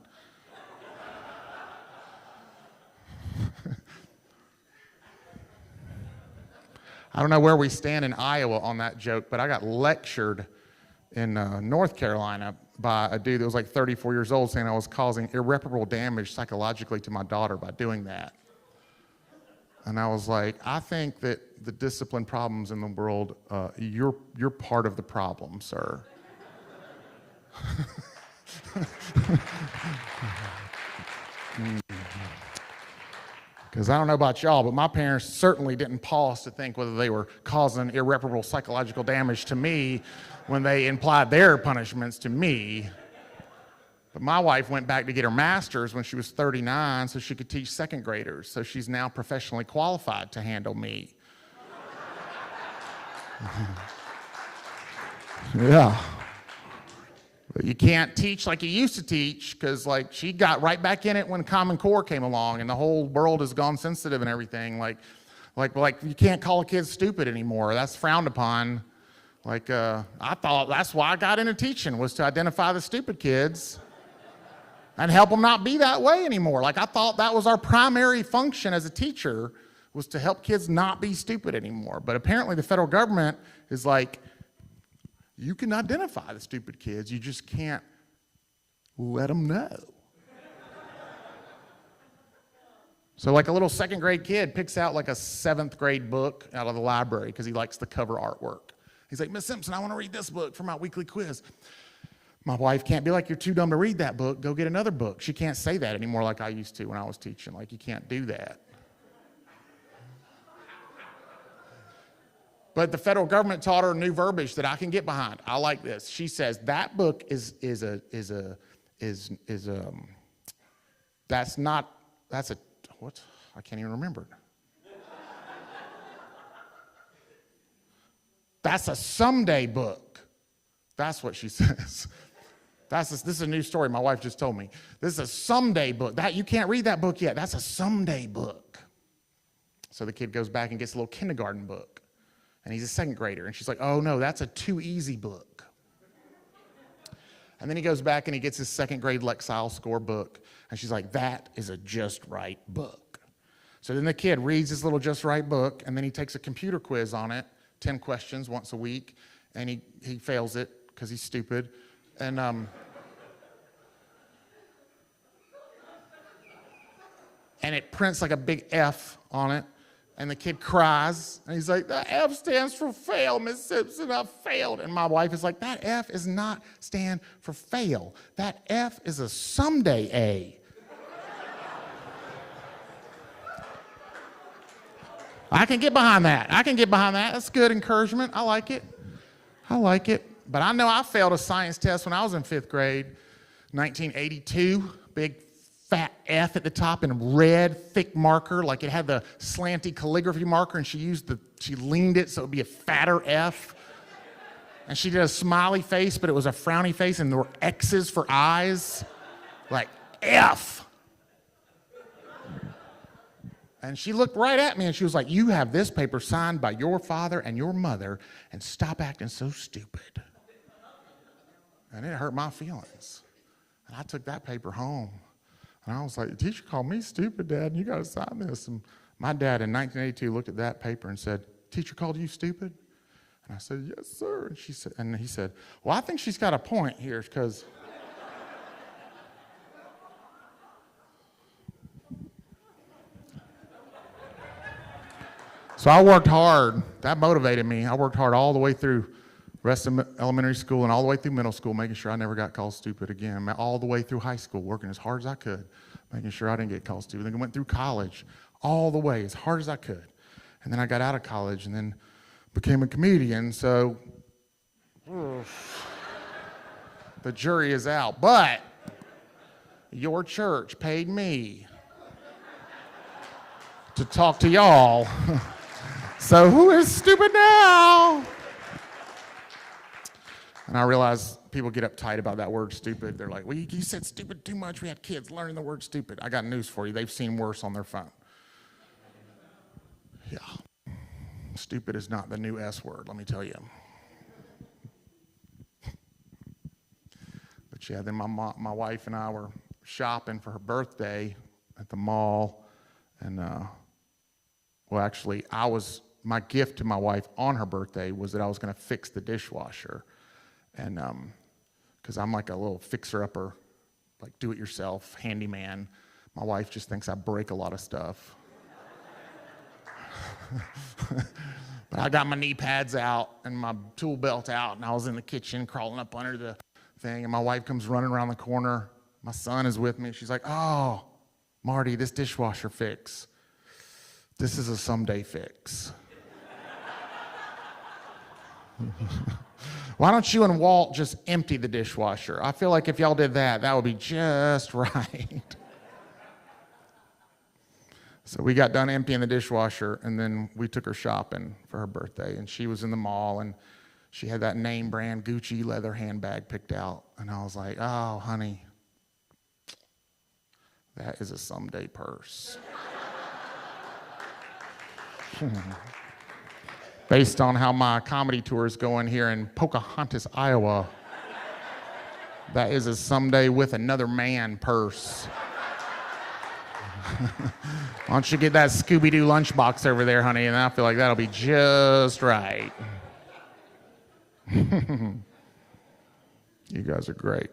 S8: I don't know where we stand in Iowa on that joke, but I got lectured in North Carolina by a dude that was like 34 years old saying I was causing irreparable damage psychologically to my daughter by doing that. And I was like, I think that the discipline problems in the world, you're part of the problem, sir. Because I don't know about y'all, but my parents certainly didn't pause to think whether they were causing irreparable psychological damage to me when they implied their punishments to me. But my wife went back to get her master's when she was 39 so she could teach second graders. So she's now professionally qualified to handle me. Yeah. But you can't teach like you used to teach because like she got right back in it when Common Core came along and the whole world has gone sensitive and everything. Like you can't call a kid stupid anymore. That's frowned upon. I thought that's why I got into teaching, was to identify the stupid kids and help them not be that way anymore. Like I thought that was our primary function as a teacher, was to help kids not be stupid anymore. But apparently the federal government is like, you can identify the stupid kids, you just can't let them know. So like a little second grade kid picks out like a 7th grade book out of the library because he likes the cover artwork. He's like, Miss Simpson, I want to read this book for my weekly quiz. My wife can't be like, you're too dumb to read that book, go get another book. She can't say that anymore like I used to when I was teaching. Like, you can't do that. But the federal government taught her new verbiage that I can get behind. I like this. She says that book that's a what? I can't even remember it. That's a someday book. That's what she says. This is a new story my wife just told me. This is a someday book. That you can't read that book yet. That's a someday book. So the kid goes back and gets a little kindergarten book. And he's a 2nd grader. And she's like, oh no, that's a too easy book. And then he goes back and he gets his 2nd grade Lexile score book. And she's like, that is a just right book. So then the kid reads his little just right book, and then he takes a computer quiz on it, 10 questions once a week, and he fails it because he's stupid. And it prints like a big F on it. And the kid cries, and he's like, the F stands for fail, Miss Simpson, I failed. And my wife is like, that F is not stand for fail. That F is a someday A. I can get behind that. That's good encouragement. I like it. But I know I failed a science test when I was in 5th grade, 1982, big fat F at the top in red, thick marker, like it had the slanty calligraphy marker, and she leaned it so it would be a fatter F. And she did a smiley face, but it was a frowny face, and there were X's for eyes. Like, F. And she looked right at me and she was like, you have this paper signed by your father and your mother, and stop acting so stupid. And it hurt my feelings. And I took that paper home. And I was like, the teacher called me stupid, Dad, and you got to sign this. And my dad in 1982 looked at that paper and said, teacher called you stupid? And I said, yes, sir. And he said, well, I think she's got a point here, because so I worked hard. That motivated me. I worked hard all the way through rest of elementary school and all the way through middle school, making sure I never got called stupid again. All the way through high school, working as hard as I could, making sure I didn't get called stupid. Then I went through college, all the way, as hard as I could. And then I got out of college and then became a comedian, so the jury is out. But your church paid me to talk to y'all. So who is stupid now? And I realize people get uptight about that word stupid. They're like, well, you said stupid too much. We had kids learning the word stupid. I got news for you. They've seen worse on their phone. Yeah. Stupid is not the new S word, let me tell you. But yeah, then my wife and I were shopping for her birthday at the mall. And, well, actually, my gift to my wife on her birthday was that I was going to fix the dishwasher. And because I'm like a little fixer-upper, like do-it-yourself handyman. My wife just thinks I break a lot of stuff. But I got my knee pads out and my tool belt out, and I was in the kitchen crawling up under the thing, and my wife comes running around the corner. My son is with me. She's like, oh, Marty, this dishwasher fix. This is a someday fix. Why don't you and Walt just empty the dishwasher? I feel like if y'all did that, that would be just right. So we got done emptying the dishwasher, and then we took her shopping for her birthday, and she was in the mall, and she had that name brand Gucci leather handbag picked out, and I was like, oh, honey, that is a someday purse. Based on how my comedy tour is going here in Pocahontas, Iowa, that is a someday with another man purse. Why don't you get that Scooby-Doo lunchbox over there, honey, and I feel like that'll be just right. You guys are great.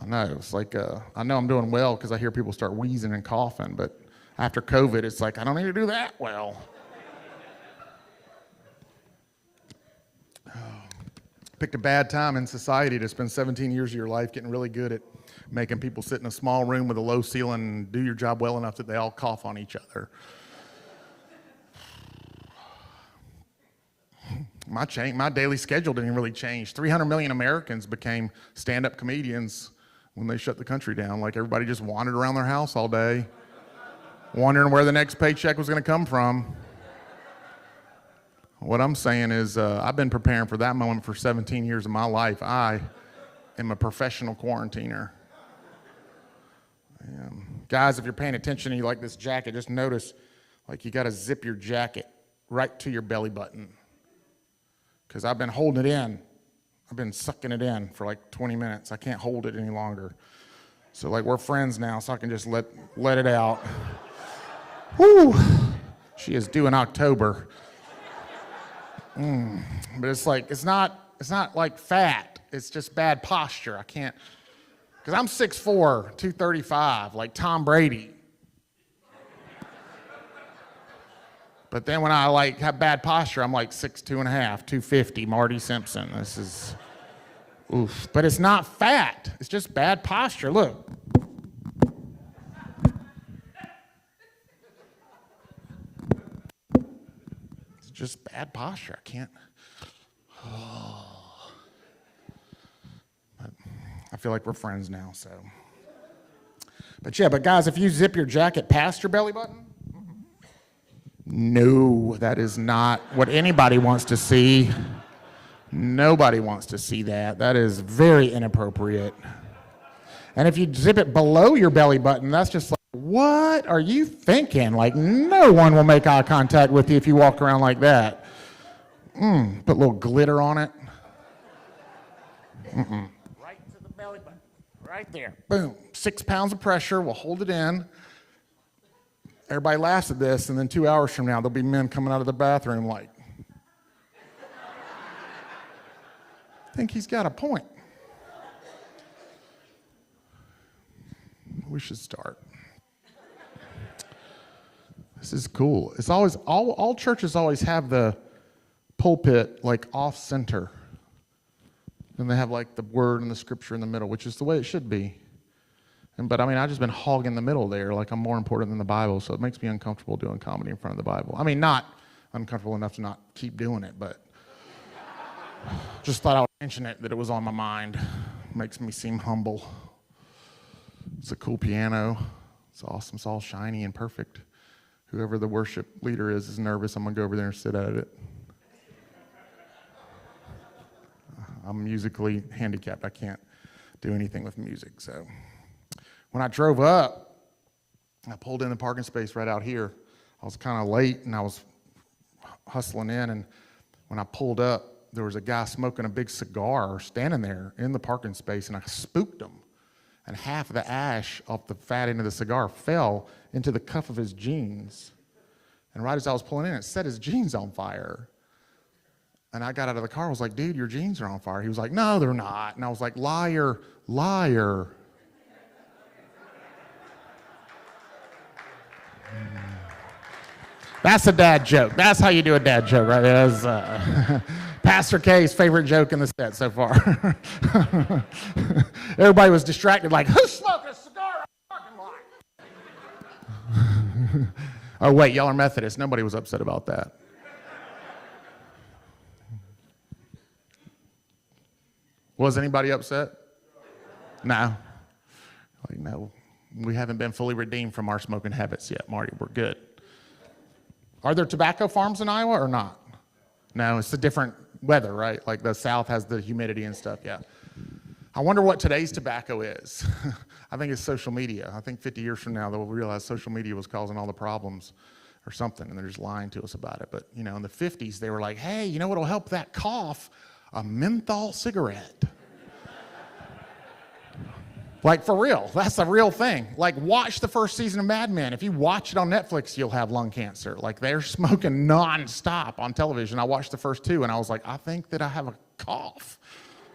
S8: I know, it's like, I know I'm doing well because I hear people start wheezing and coughing, but after COVID, it's like, I don't need to do that well. Picked a bad time in society to spend 17 years of your life getting really good at making people sit in a small room with a low ceiling and do your job well enough that they all cough on each other. My daily schedule didn't really change. 300 million Americans became stand-up comedians when they shut the country down. Like, everybody just wandered around their house all day, wondering where the next paycheck was going to come from. What I'm saying is, I've been preparing for that moment for 17 years of my life. I am a professional quarantiner. Guys, if you're paying attention and you like this jacket, just notice, like, you got to zip your jacket right to your belly button. Because I've been holding it in. I've been sucking it in for like 20 minutes. I can't hold it any longer. So, like, we're friends now, so I can just let it out. Whew. She is due in October. But it's like, it's not like fat. It's just bad posture. I can't, because I'm 6'4", 235, like Tom Brady. But then when I like have bad posture, I'm like 6'2.5", 250, Marty Simpson. This is, oof. But it's not fat. It's just bad posture. Look. It's just bad posture. I can't. Oh. But I feel like we're friends now, so. But yeah, but guys, if you zip your jacket past your belly button, no, that is not what anybody wants to see. Nobody wants to see that. That is very inappropriate. And if you zip it below your belly button, that's just like, what are you thinking? Like, no one will make eye contact with you if you walk around like that. Put a little glitter on it. Right to the belly button. Right there. Boom. 6 pounds of pressure. We'll hold it in. Everybody laughs at this, and then 2 hours from now, there'll be men coming out of the bathroom like, I think he's got a point. We should start. This is cool. It's always, all churches always have the pulpit like off center. And they have like the word and the scripture in the middle, which is the way it should be. But I mean, I've just been hogging the middle there, like I'm more important than the Bible, so it makes me uncomfortable doing comedy in front of the Bible. I mean, not uncomfortable enough to not keep doing it, but just thought I would mention it, that it was on my mind. Makes me seem humble. It's a cool piano. It's awesome. It's all shiny and perfect. Whoever the worship leader is nervous. I'm going to go over there and sit at it. I'm musically handicapped. I can't do anything with music, so... When I drove up, I pulled in the parking space right out here. I was kind of late, and I was hustling in, and when I pulled up, there was a guy smoking a big cigar standing there in the parking space, and I spooked him. And half of the ash off the fat end of the cigar fell into the cuff of his jeans. And right as I was pulling in, it set his jeans on fire. And I got out of the car, I was like, dude, your jeans are on fire. He was like, no, they're not. And I was like, liar, liar. That's a dad joke. That's how you do a dad joke, right? That's Pastor K's favorite joke in the set so far. Everybody was distracted, like, who's smoking a cigar in the parking lot? Oh, wait, y'all are Methodists. Nobody was upset about that. Was anybody upset? No. Like, no. We haven't been fully redeemed from our smoking habits yet, Marty. We're good. Are there tobacco farms in Iowa or not? No, it's a different weather, right? Like the South has the humidity and stuff, yeah. I wonder what today's tobacco is. I think it's social media. I think 50 years from now, they'll realize social media was causing all the problems or something, and they're just lying to us about it. But, you know, in the 50s, they were like, hey, you know what'll help that cough? A menthol cigarette. Like, for real, that's a real thing. Like, watch the first season of Mad Men. If you watch it on Netflix, you'll have lung cancer. Like, they're smoking nonstop on television. I watched the first 2, and I was like, I think that I have a cough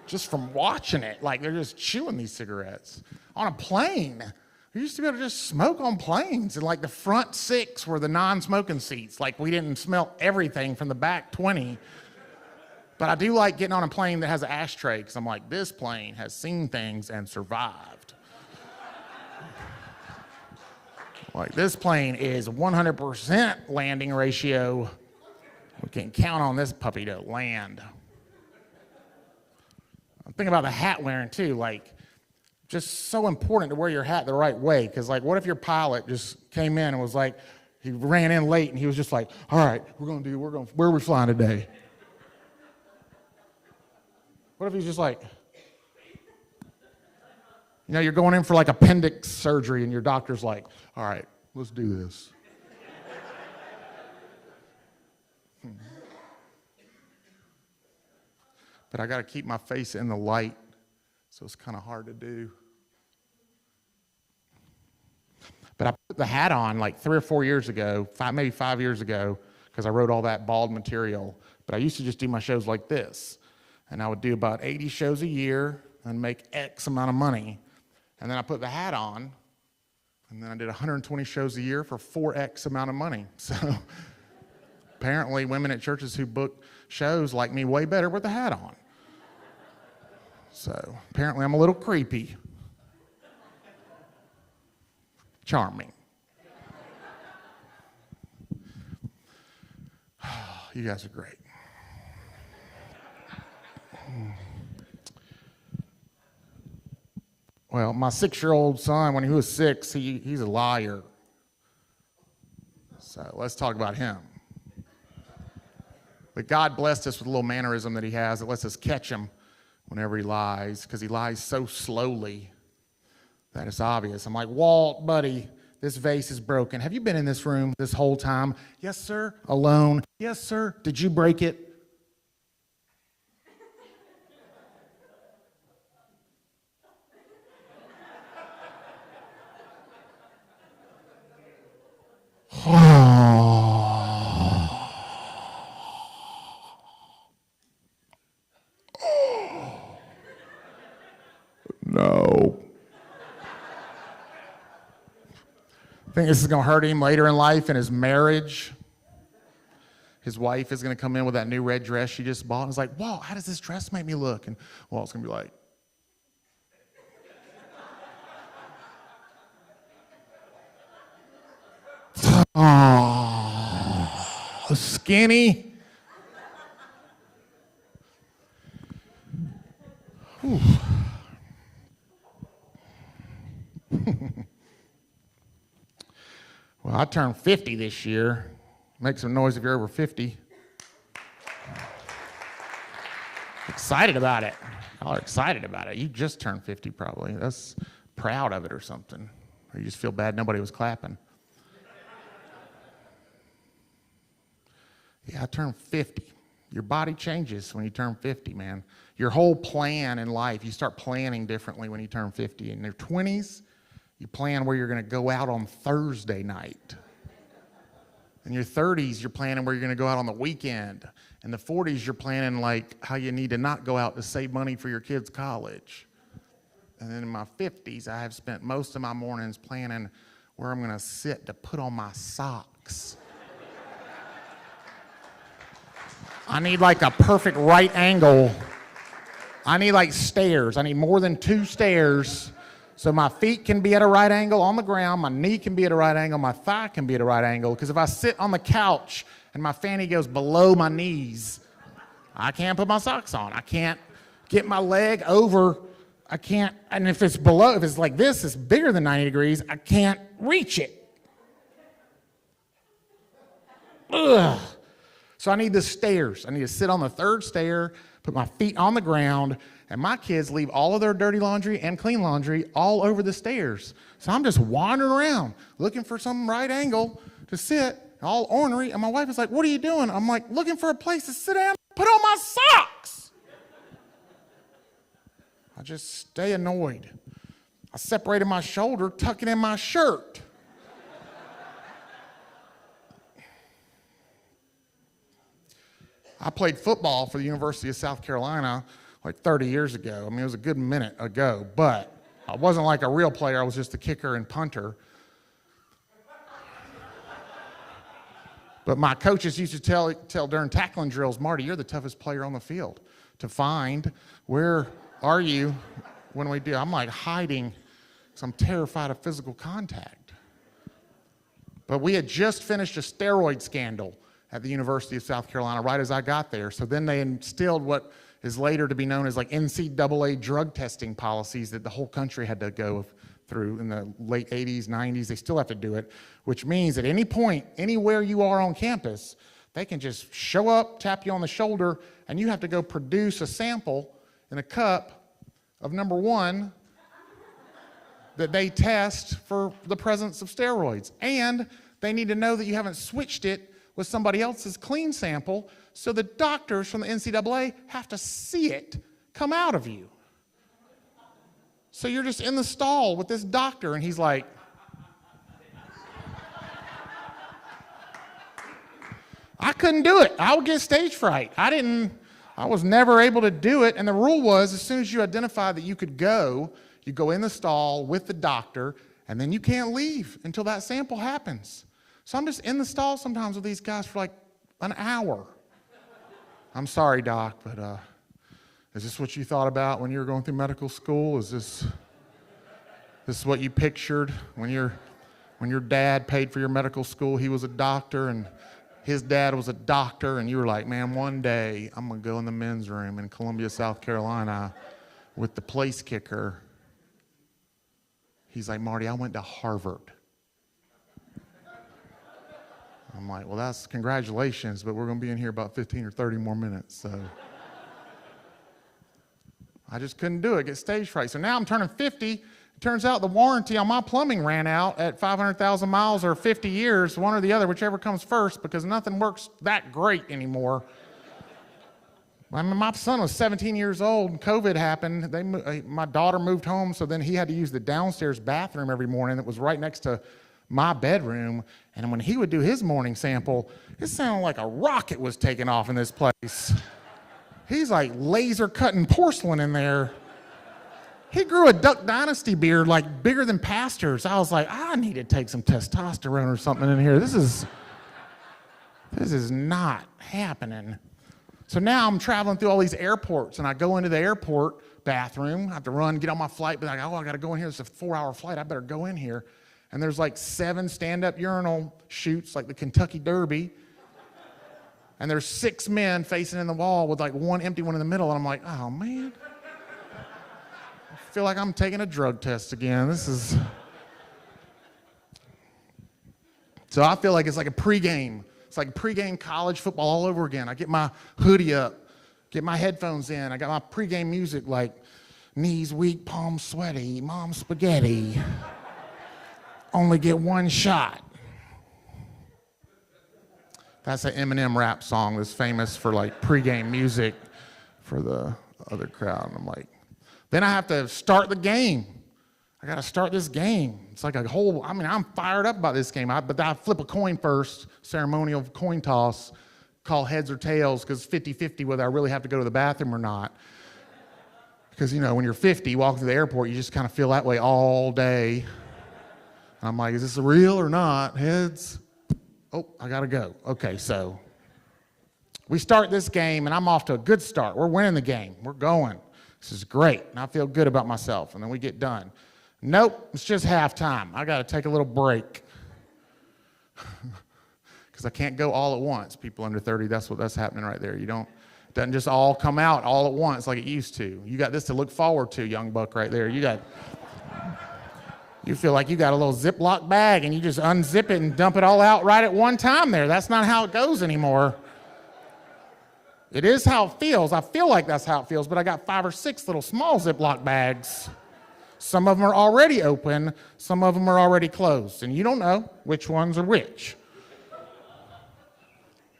S8: just from watching it. Like, they're just chewing these cigarettes. On a plane, we used to be able to just smoke on planes, and like the front 6 were the non-smoking seats. Like, we didn't smell everything from the back 20. But I do like getting on a plane that has an ashtray, because I'm like, this plane has seen things and survived. Like, this plane is 100% landing ratio. We can count on this puppy to land. I'm thinking about the hat wearing too, like, just so important to wear your hat the right way, because like, what if your pilot just came in and was like, he ran in late and he was just like, all right, where are we flying today? What if he's just like, you know, you're going in for like appendix surgery and your doctor's like, all right, let's do this. But I got to keep my face in the light, so it's kind of hard to do. But I put the hat on like 3 or 4 years ago, maybe 5 years ago, because I wrote all that bald material. But I used to just do my shows like this. And I would do about 80 shows a year and make X amount of money. And then I put the hat on, and then I did 120 shows a year for 4X amount of money. So apparently women at churches who book shows like me way better with the hat on. So apparently I'm a little creepy. Charming. You guys are great. Well, my 6-year-old son, when he was 6, he's a liar. So let's talk about him. But God blessed us with a little mannerism that he has that lets us catch him whenever he lies, because he lies so slowly that it's obvious. I'm like, Walt, buddy, this vase is broken. Have you been in this room this whole time? Yes, sir. Alone? Yes, sir. Did you break it? No. Think this is going to hurt him later in life in his marriage. His wife is going to come in with that new red dress she just bought and is like, Walt, how does this dress make me look? And Walt's going to be like, oh, skinny. Whew. Well, I turned 50 this year. Make some noise if you're over 50. Excited about it. Y'all are excited about it. You just turned 50 probably. That's proud of it or something. Or you just feel bad nobody was clapping. Yeah, I turned 50. Your body changes when you turn 50, man. Your whole plan in life, you start planning differently when you turn 50. In your 20s, you plan where you're going to go out on Thursday night. In your 30s, you're planning where you're going to go out on the weekend. In the 40s, you're planning like how you need to not go out to save money for your kids' college. And then in my 50s, I have spent most of my mornings planning where I'm going to sit to put on my socks. I need like a perfect right angle. I need like stairs. I need more than 2 stairs. So my feet can be at a right angle on the ground, my knee can be at a right angle, my thigh can be at a right angle. Because if I sit on the couch and my fanny goes below my knees, I can't put my socks on. I can't get my leg over. I can't, and if it's below, if it's like this, it's bigger than 90 degrees, I can't reach it. Ugh. So I need the stairs. I need to sit on the 3rd stair, put my feet on the ground, and my kids leave all of their dirty laundry and clean laundry all over the stairs. So I'm just wandering around looking for some right angle to sit, all ornery. And my wife is like, what are you doing? I'm like, looking for a place to sit down, put on my socks. I just stay annoyed. I separated my shoulder, tuck it in my shirt. I played football for the University of South Carolina like 30 years ago. I mean, it was a good minute ago, but I wasn't like a real player. I was just a kicker and punter. But my coaches used to tell during tackling drills, Marty, you're the toughest player on the field. To find, where are you when we do? I'm like hiding because I'm terrified of physical contact. But we had just finished a steroid scandal at the University of South Carolina right as I got there. So then they instilled what is later to be known as like NCAA drug testing policies that the whole country had to go through in the late 80s, 90s. They still have to do it, which means at any point, anywhere you are on campus, they can just show up, tap you on the shoulder, and you have to go produce a sample in a cup of number 1 that they test for the presence of steroids. And they need to know that you haven't switched it with somebody else's clean sample, so the doctors from the NCAA have to see it come out of you. So you're just in the stall with this doctor, and he's like, I couldn't do it. I would get stage fright. I was never able to do it, and the rule was as soon as you identified that you could go, you go in the stall with the doctor, and then you can't leave until that sample happens. So I'm just in the stall sometimes with these guys for like an hour. I'm sorry, doc, but is this what you thought about when you were going through medical school? Is this what you pictured when your dad paid for your medical school? He was a doctor, and his dad was a doctor, and you were like, man, one day I'm going to go in the men's room in Columbia, South Carolina with the place kicker. He's like, Marty, I went to Harvard. I'm like, well, that's congratulations, but we're going to be in here about 15 or 30 more minutes. So I just couldn't do it, get stage fright. So now I'm turning 50. It turns out the warranty on my plumbing ran out at 500,000 miles or 50 years, one or the other, whichever comes first, because nothing works that great anymore. I mean, my son was 17 years old, and COVID happened. My daughter moved home, so then he had to use the downstairs bathroom every morning that was right next to my bedroom. And when he would do his morning sample, it sounded like a rocket was taking off in this place. He's like laser cutting porcelain in there. He grew a Duck Dynasty beard like bigger than Pastor's. I was like, I need to take some testosterone or something in here. This is not happening. So now I'm traveling through all these airports, and I go into the airport bathroom. I have to run, get on my flight, but I go, oh, I got to go in here. It's a 4-hour flight. I better go in here. And there's like 7 stand-up urinal chutes, like the Kentucky Derby. And there's 6 men facing in the wall with like one empty one in the middle. And I'm like, oh, man. I feel like I'm taking a drug test again. So I feel like it's like a pregame. It's like pregame college football all over again. I get my hoodie up, get my headphones in. I got my pregame music like knees weak, palms sweaty, mom spaghetti. Only get one shot. That's an Eminem rap song that's famous for like pregame music for the other crowd. And I'm like, then I have to start the game. I got to start this game. It's like I'm fired up about this game. But I flip a coin first, ceremonial coin toss, call heads or tails, because 50-50 whether I really have to go to the bathroom or not. Because, when you're 50, walking to the airport, you just kind of feel that way all day. I'm like, is this real or not? Heads. Oh, I got to go. Okay, so we start this game, and I'm off to a good start. We're winning the game. We're going. This is great, and I feel good about myself. And then we get done. Nope, it's just halftime. I got to take a little break because I can't go all at once. People under 30, that's happening right there. It doesn't just all come out all at once like it used to. You got this to look forward to, young buck, right there. You feel like you got a little Ziploc bag and you just unzip it and dump it all out right at one time there. That's not how it goes anymore. It is how it feels. I feel like that's how it feels, but I got 5 or 6 little small Ziploc bags. Some of them are already open, some of them are already closed, and you don't know which ones are which.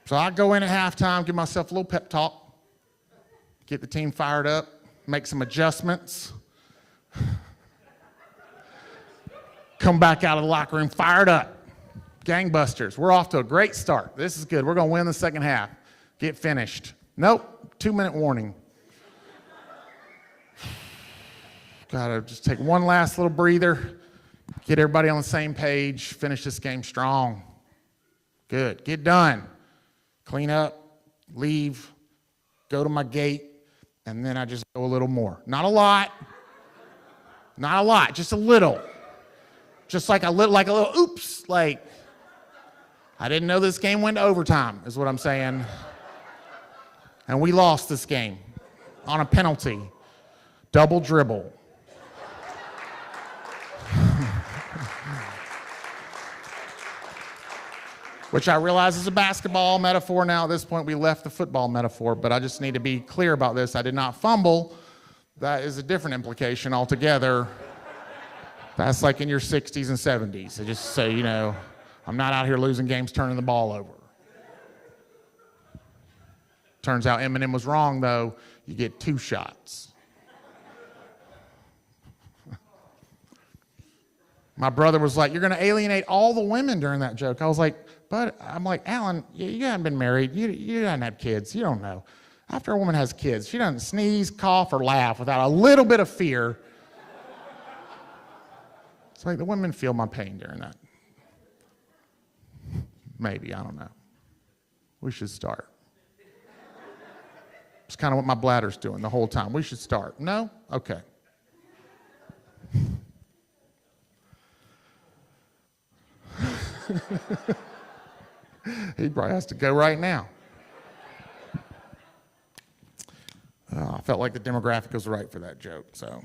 S8: So I go in at halftime, give myself a little pep talk, get the team fired up, make some adjustments, come back out of the locker room fired up. Gangbusters. We're off to a great start. This is good. We're going to win the second half. Get finished. Nope, 2-minute warning. Gotta just take one last little breather, get everybody on the same page, finish this game strong. Good, get done. Clean up, leave, go to my gate, and then I just go a little more. Not a lot, just a little. Just like a little oops, like, I didn't know this game went to overtime, is what I'm saying. And we lost this game on a penalty. Double dribble. Which I realize is a basketball metaphor now. At this point, we left the football metaphor, but I just need to be clear about this. I did not fumble. That is a different implication altogether. That's like in your 60s and 70s. Just so you know, I'm not out here losing games turning the ball over. Turns out Eminem was wrong, though. You get 2 shots. My brother was like, you're going to alienate all the women during that joke. I was like, I'm like, Alan, you haven't been married. You haven't had kids. You don't know. After a woman has kids, she doesn't sneeze, cough, or laugh without a little bit of fear. It's like the women feel my pain during that. Maybe, I don't know. We should start. It's kind of what my bladder's doing the whole time. We should start. No? Okay. He probably has to go right now. I felt like the demographic was right for that joke, so.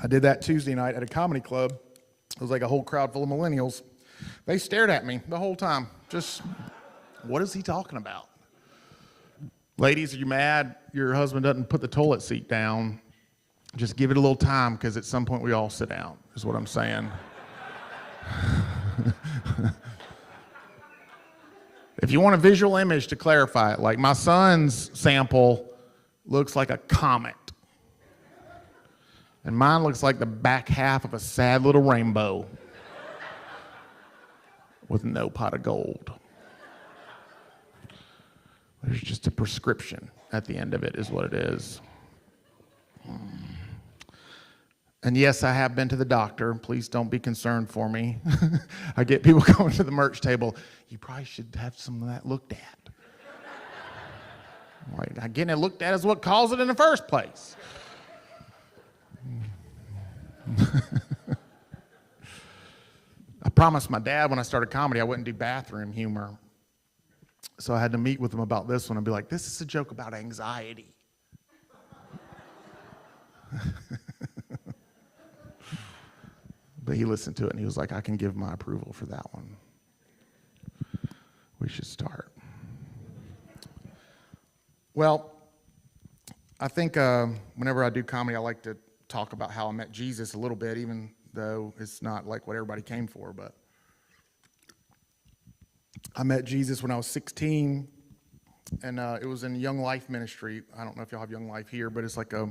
S8: I did that Tuesday night at a comedy club. It was like a whole crowd full of millennials. They stared at me the whole time. Just, what is he talking about? Ladies, are you mad your husband doesn't put the toilet seat down? Just give it a little time, because at some point we all sit down, is what I'm saying. If you want a visual image to clarify it, like my son's sample looks like a comet. And mine looks like the back half of a sad little rainbow with no pot of gold. There's just a prescription at the end of it, is what it is. And yes, I have been to the doctor. Please don't be concerned for me. I get people going to the merch table. You probably should have some of that looked at. Like, getting it looked at is what caused it in the first place. I promised my dad when I started comedy I wouldn't do bathroom humor. So I had to meet with him about this one and be like, this is a joke about anxiety. But he listened to it and he was like, I can give my approval for that one. We should start. Well, I think whenever I do comedy, I like to talk about how I met Jesus a little bit, even though it's not like what everybody came for. But I met Jesus when I was 16, and it was in Young Life Ministry. I don't know if y'all have Young Life here, but it's like a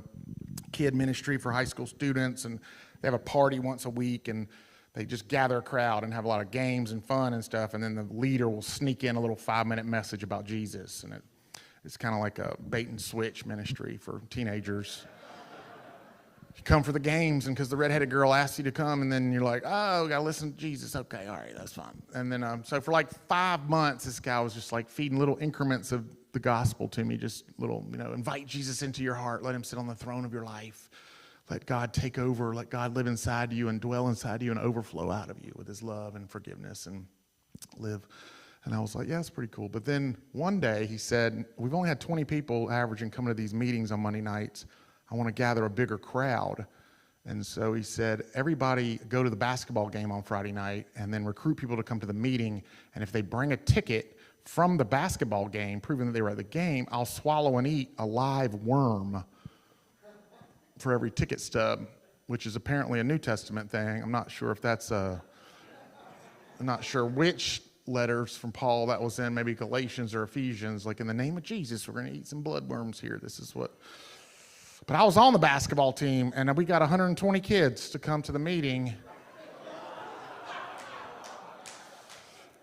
S8: kid ministry for high school students, and they have a party once a week, and they just gather a crowd and have a lot of games and fun and stuff, and then the leader will sneak in a little 5-minute message about Jesus, and it's kind of like a bait and switch ministry for teenagers. You come for the games, and because the redheaded girl asks you to come, and then you're like, oh, gotta listen to Jesus. Okay, all right, that's fine. And then, so for like 5 months, this guy was just like feeding little increments of the gospel to me, just little, invite Jesus into your heart, let him sit on the throne of your life, let God take over, let God live inside you and dwell inside you and overflow out of you with his love and forgiveness and live. And I was like, yeah, that's pretty cool. But then one day he said, we've only had 20 people averaging coming to these meetings on Monday nights. I want to gather a bigger crowd. And so he said, everybody go to the basketball game on Friday night and then recruit people to come to the meeting. And if they bring a ticket from the basketball game, proving that they were at the game, I'll swallow and eat a live worm for every ticket stub, which is apparently a New Testament thing. I'm not sure if that's I'm not sure which letters from Paul that was in, maybe Galatians or Ephesians, like in the name of Jesus, we're going to eat some bloodworms here. This is what. But I was on the basketball team, and we got 120 kids to come to the meeting.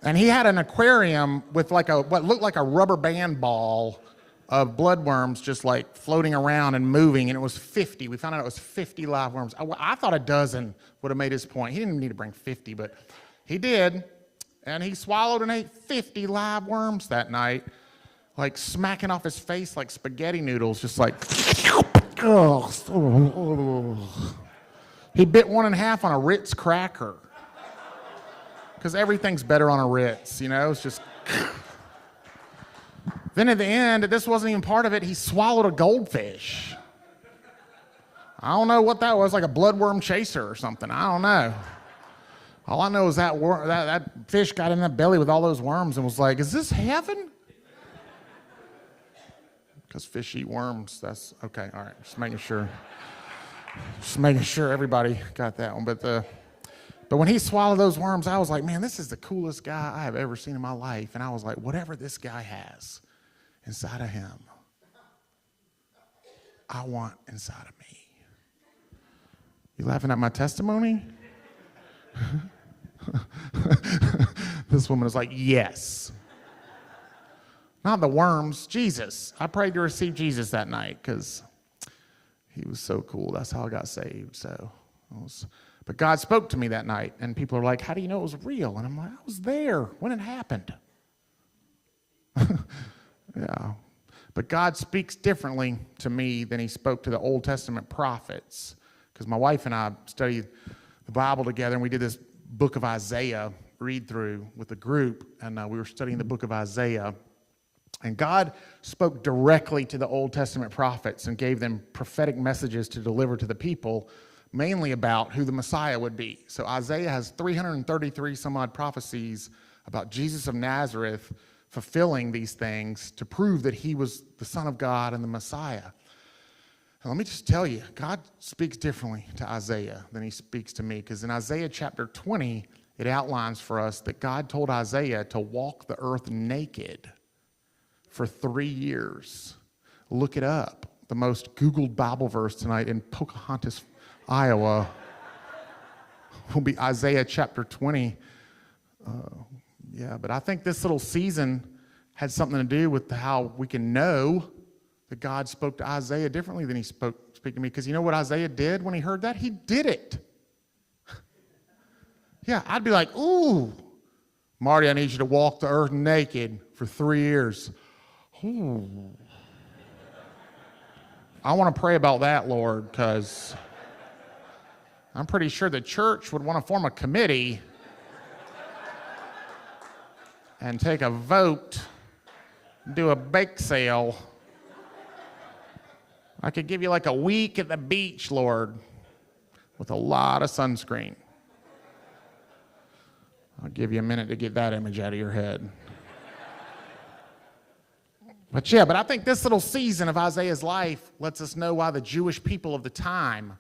S8: And he had an aquarium with like what looked like a rubber band ball of bloodworms just like floating around and moving, and it was 50. We found out it was 50 live worms. I thought a dozen would have made his point. He didn't need to bring 50, but he did. And he swallowed and ate 50 live worms that night, like smacking off his face like spaghetti noodles, just like, He bit one in half on a Ritz cracker. Because everything's better on a Ritz, it's just. Then at the end, this wasn't even part of it, he swallowed a goldfish. I don't know what that was, like a bloodworm chaser or something. I don't know. All I know is that fish got in that belly with all those worms and was like, is this heaven? Because fish eat worms. That's okay. All right. Just making sure everybody got that one. But when he swallowed those worms, I was like, man, this is the coolest guy I have ever seen in my life. And I was like, whatever this guy has inside of him, I want inside of me. You laughing at my testimony? This woman is like, yes. Not the worms, Jesus. I prayed to receive Jesus that night because he was so cool. That's how I got saved. But God spoke to me that night, and people are like, how do you know it was real? And I'm like, I was there when it happened. Yeah. But God speaks differently to me than he spoke to the Old Testament prophets. Because my wife and I studied the Bible together, and we did this book of Isaiah read through with a group, and we were studying the book of Isaiah. And God spoke directly to the Old Testament prophets and gave them prophetic messages to deliver to the people. mainly about who the Messiah would be. So Isaiah has 333 some odd prophecies about Jesus of Nazareth fulfilling these things to prove that he was the Son of God and the Messiah. And let me just tell you, God speaks differently to Isaiah than he speaks to me, because in Isaiah chapter 20, it outlines for us that God told Isaiah to walk the earth naked for 3 years. Look it up. The most Googled Bible verse tonight in Pocahontas, Iowa, will be Isaiah chapter 20. But I think this little season had something to do with how we can know that God spoke to Isaiah differently than he spoke to me. Because you know what Isaiah did when he heard that? He did it. Yeah, I'd be like, ooh, Marty, I need you to walk the earth naked for 3 years. Ooh. I want to pray about that, Lord, because I'm pretty sure the church would want to form a committee and take a vote, do a bake sale. I could give you like a week at the beach, Lord, with a lot of sunscreen. I'll give you a minute to get that image out of your head. But I think this little season of Isaiah's life lets us know why the Jewish people of the time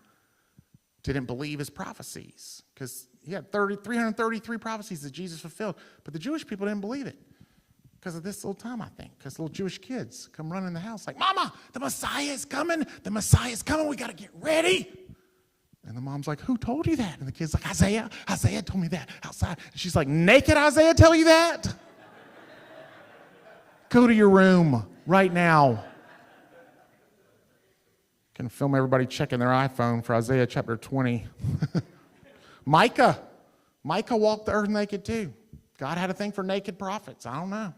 S8: didn't believe his prophecies. Because he had 333 prophecies that Jesus fulfilled, but the Jewish people didn't believe it. Because of this little time, I think. Because little Jewish kids come running in the house like, Mama, the Messiah is coming. The Messiah is coming. We got to get ready. And the mom's like, who told you that? And the kid's like, Isaiah. Isaiah told me that outside. And she's like, naked Isaiah tell you that? Go to your room right now. You can film everybody checking their iPhone for Isaiah chapter 20. Micah walked the earth naked too. God had a thing for naked prophets. I don't know.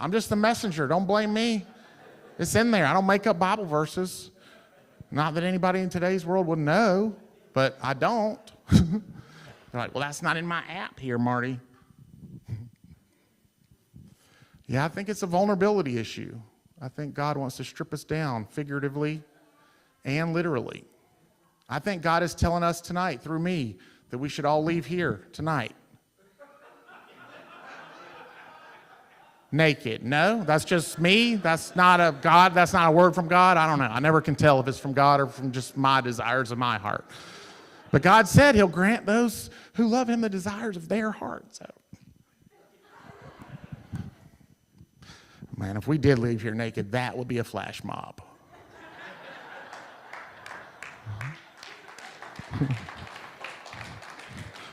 S8: I'm just the messenger. Don't blame me. It's in there. I don't make up Bible verses. Not that anybody in today's world would know, but I don't. They're like, well, that's not in my app here, Marty. Yeah, I think it's a vulnerability issue. I think God wants to strip us down figuratively and literally. I think God is telling us tonight through me that we should all leave here tonight naked. No, that's just me. That's not a God. That's not a word from God. I don't know. I never can tell if it's from God or from just my desires of my heart. But God said he'll grant those who love him the desires of their heart. So, man, if we did leave here naked, that would be a flash mob.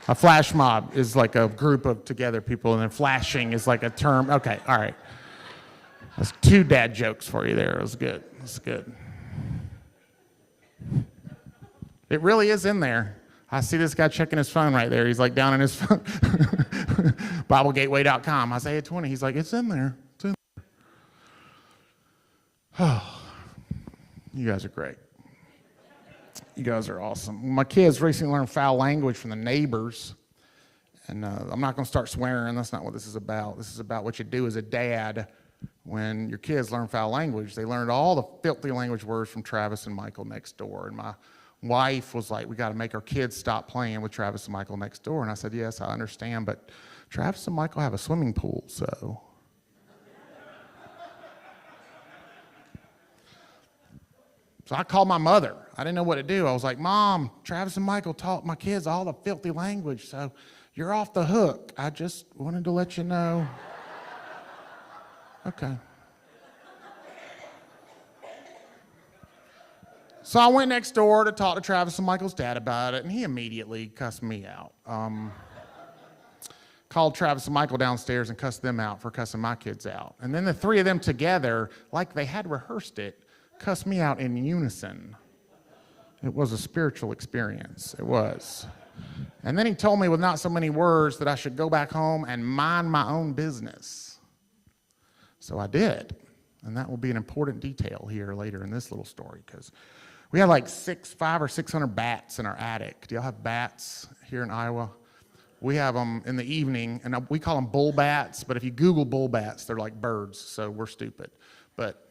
S8: A flash mob is like a group of together people, and then flashing is like a term. Okay, all right. That's 2 dad jokes for you there. It was good. That's good. It really is in there. I see this guy checking his phone right there. He's like down in his phone. BibleGateway.com, Isaiah 20. He's like, it's in there. It's in there. Oh, you guys are great. You guys are awesome. My kids recently learned foul language from the neighbors. And I'm not going to start swearing. That's not what this is about. This is about what you do as a dad when your kids learn foul language. They learned all the filthy language words from Travis and Michael next door. And my wife was like, we got to make our kids stop playing with Travis and Michael next door. And I said, yes, I understand. But Travis and Michael have a swimming pool, so. So I called my mother. I didn't know what to do. I was like, Mom, Travis and Michael taught my kids all the filthy language, so you're off the hook. I just wanted to let you know. Okay. So I went next door to talk to Travis and Michael's dad about it, and he immediately cussed me out. Called Travis and Michael downstairs and cussed them out for cussing my kids out. And then the 3 of them together, like they had rehearsed it, cussed me out in unison. It was a spiritual experience. It was. And then he told me with not so many words that I should go back home and mind my own business. So I did. And that will be an important detail here later in this little story, because we had like 500 or 600 bats in our attic. Do y'all have bats here in Iowa? We have them in the evening, and we call them bull bats, but if you Google bull bats, they're like birds, so we're stupid. But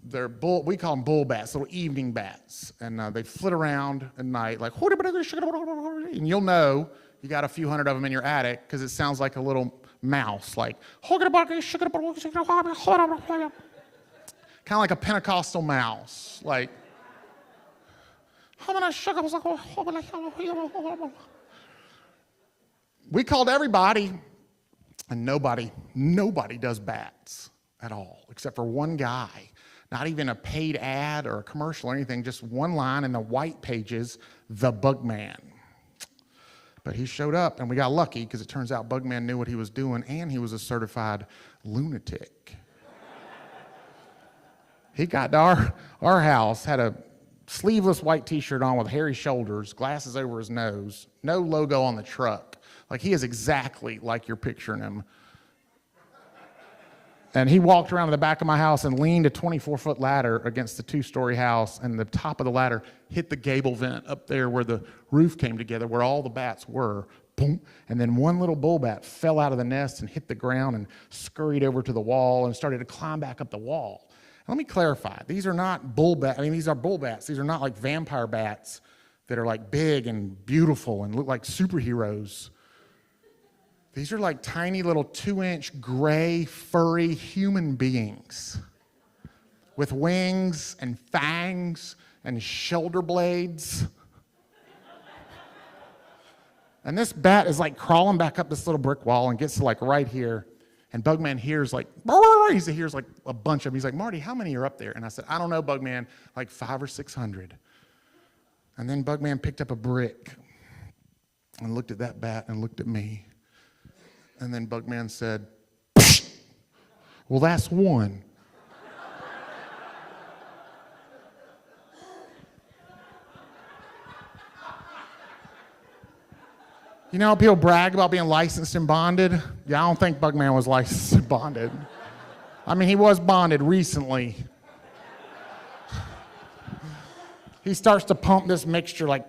S8: they're we call them bull bats, little evening bats. And they flit around at night like, and you'll know you got a few hundred of them in your attic because it sounds like a little mouse, like, kind of like a Pentecostal mouse, like, we called everybody, and nobody does bats at all, except for one guy. Not even a paid ad or a commercial or anything, just one line in the white pages, the Bugman. But he showed up, and we got lucky because it turns out Bugman knew what he was doing, and he was a certified lunatic. He got to our house, had a sleeveless white t-shirt on with hairy shoulders, glasses over his nose, no logo on the truck. Like, he is exactly like you're picturing him. And he walked around to the back of my house and leaned a 24-foot ladder against the 2-story house, and the top of the ladder hit the gable vent up there where the roof came together, where all the bats were. Boom. And then one little bull bat fell out of the nest and hit the ground and scurried over to the wall and started to climb back up the wall. Let me clarify. These are not bull bats. I mean, these are bull bats. These are not like vampire bats that are like big and beautiful and look like superheroes. These are like tiny little 2-inch gray, furry human beings with wings and fangs and shoulder blades. And this bat is like crawling back up this little brick wall and gets to like right here. And Bugman hears like, he hears like a bunch of them. He's like, Marty, how many are up there? And I said, I don't know, Bugman, like 500 or 600. And then Bugman picked up a brick and looked at that bat and looked at me. And then Bugman said, well, that's one. You know how people brag about being licensed and bonded? Yeah, I don't think Bugman was licensed and bonded. I mean, he was bonded recently. He starts to pump this mixture like,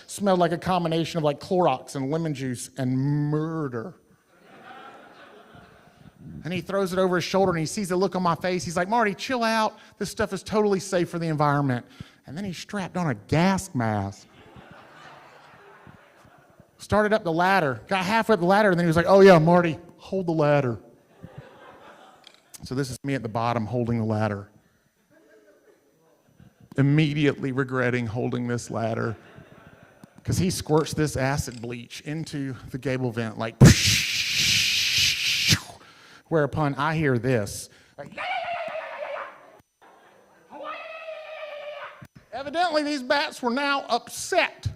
S8: smelled like a combination of like Clorox and lemon juice and murder. And he throws it over his shoulder and he sees the look on my face. He's like, Marty, chill out. This stuff is totally safe for the environment. And then he strapped on a gas mask. Started up the ladder, got halfway up the ladder, and then he was like, oh yeah, Marty, hold the ladder. So this is me at the bottom holding the ladder. Immediately regretting holding this ladder because he squirts this acid bleach into the gable vent like, whereupon I hear this. Like, evidently these bats were now upset.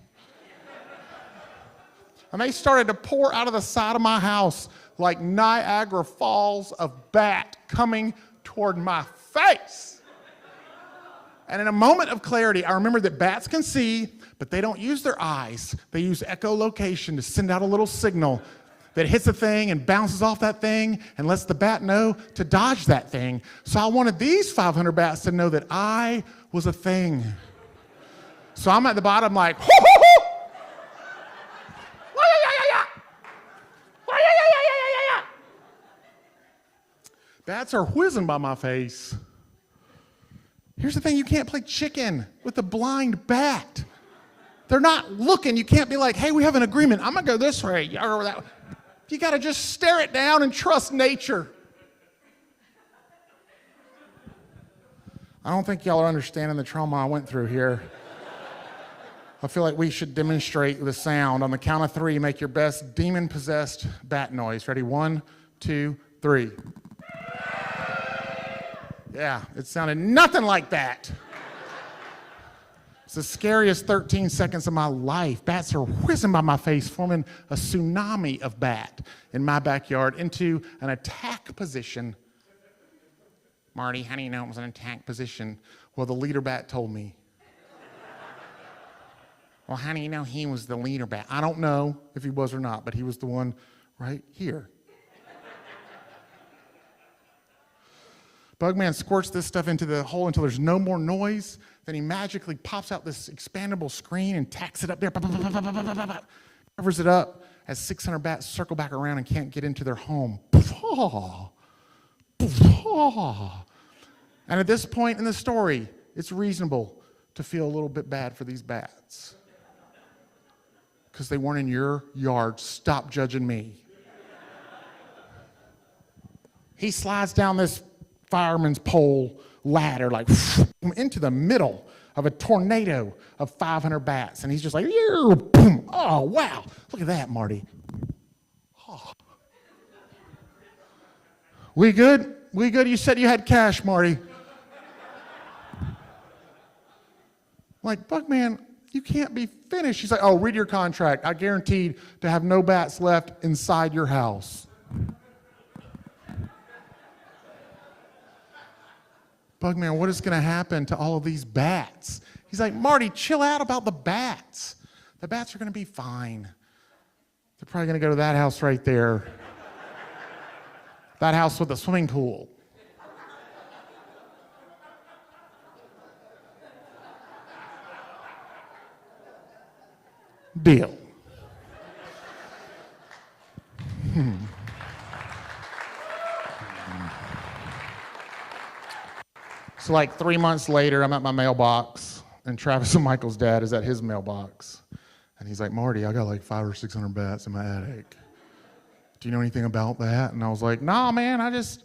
S8: And they started to pour out of the side of my house like Niagara Falls of bat coming toward my face. And in a moment of clarity, I remembered that bats can see, but they don't use their eyes. They use echolocation to send out a little signal that hits a thing and bounces off that thing and lets the bat know to dodge that thing. So I wanted these 500 bats to know that I was a thing. So I'm at the bottom like, hoo, hoo, hoo. Bats are whizzing by my face. Here's the thing, you can't play chicken with a blind bat. They're not looking. You can't be like, hey, we have an agreement. I'm going to go this way. You got to just stare it down and trust nature. I don't think y'all are understanding the trauma I went through here. I feel like we should demonstrate the sound. On the count of 3, make your best demon-possessed bat noise. Ready? 1, 2, 3. Yeah, it sounded nothing like that. It's the scariest 13 seconds of my life. Bats are whizzing by my face, forming a tsunami of bat in my backyard into an attack position. Marty, how do you know it was an attack position? Well, the leader bat told me. Well, how do you know he was the leader bat? I don't know if he was or not, but he was the one right here. Bugman squirts this stuff into the hole until there's no more noise. Then he magically pops out this expandable screen and tacks it up there. Covers it up as 600 bats circle back around and can't get into their home. oh. And at this point in the story, it's reasonable to feel a little bit bad for these bats. Because they weren't in your yard. Stop judging me. He slides down this fireman's pole ladder, like into the middle of a tornado of 500 bats. And he's just like, boom. Oh, wow. Look at that, Marty. Oh. We good? We good? You said you had cash, Marty. Like, Bugman, you can't be finished. She's like, oh, read your contract. I guaranteed to have no bats left inside your house. Bugman, what is going to happen to all of these bats? He's like, Marty, chill out about the bats. The bats are going to be fine. They're probably going to go to that house right there. That house with the swimming pool. Deal. So like 3 months later, I'm at my mailbox, and Travis and Michael's dad is at his mailbox. And he's like, Marty, I got like 500 or 600 bats in my attic. Do you know anything about that? And I was like, nah, man, I just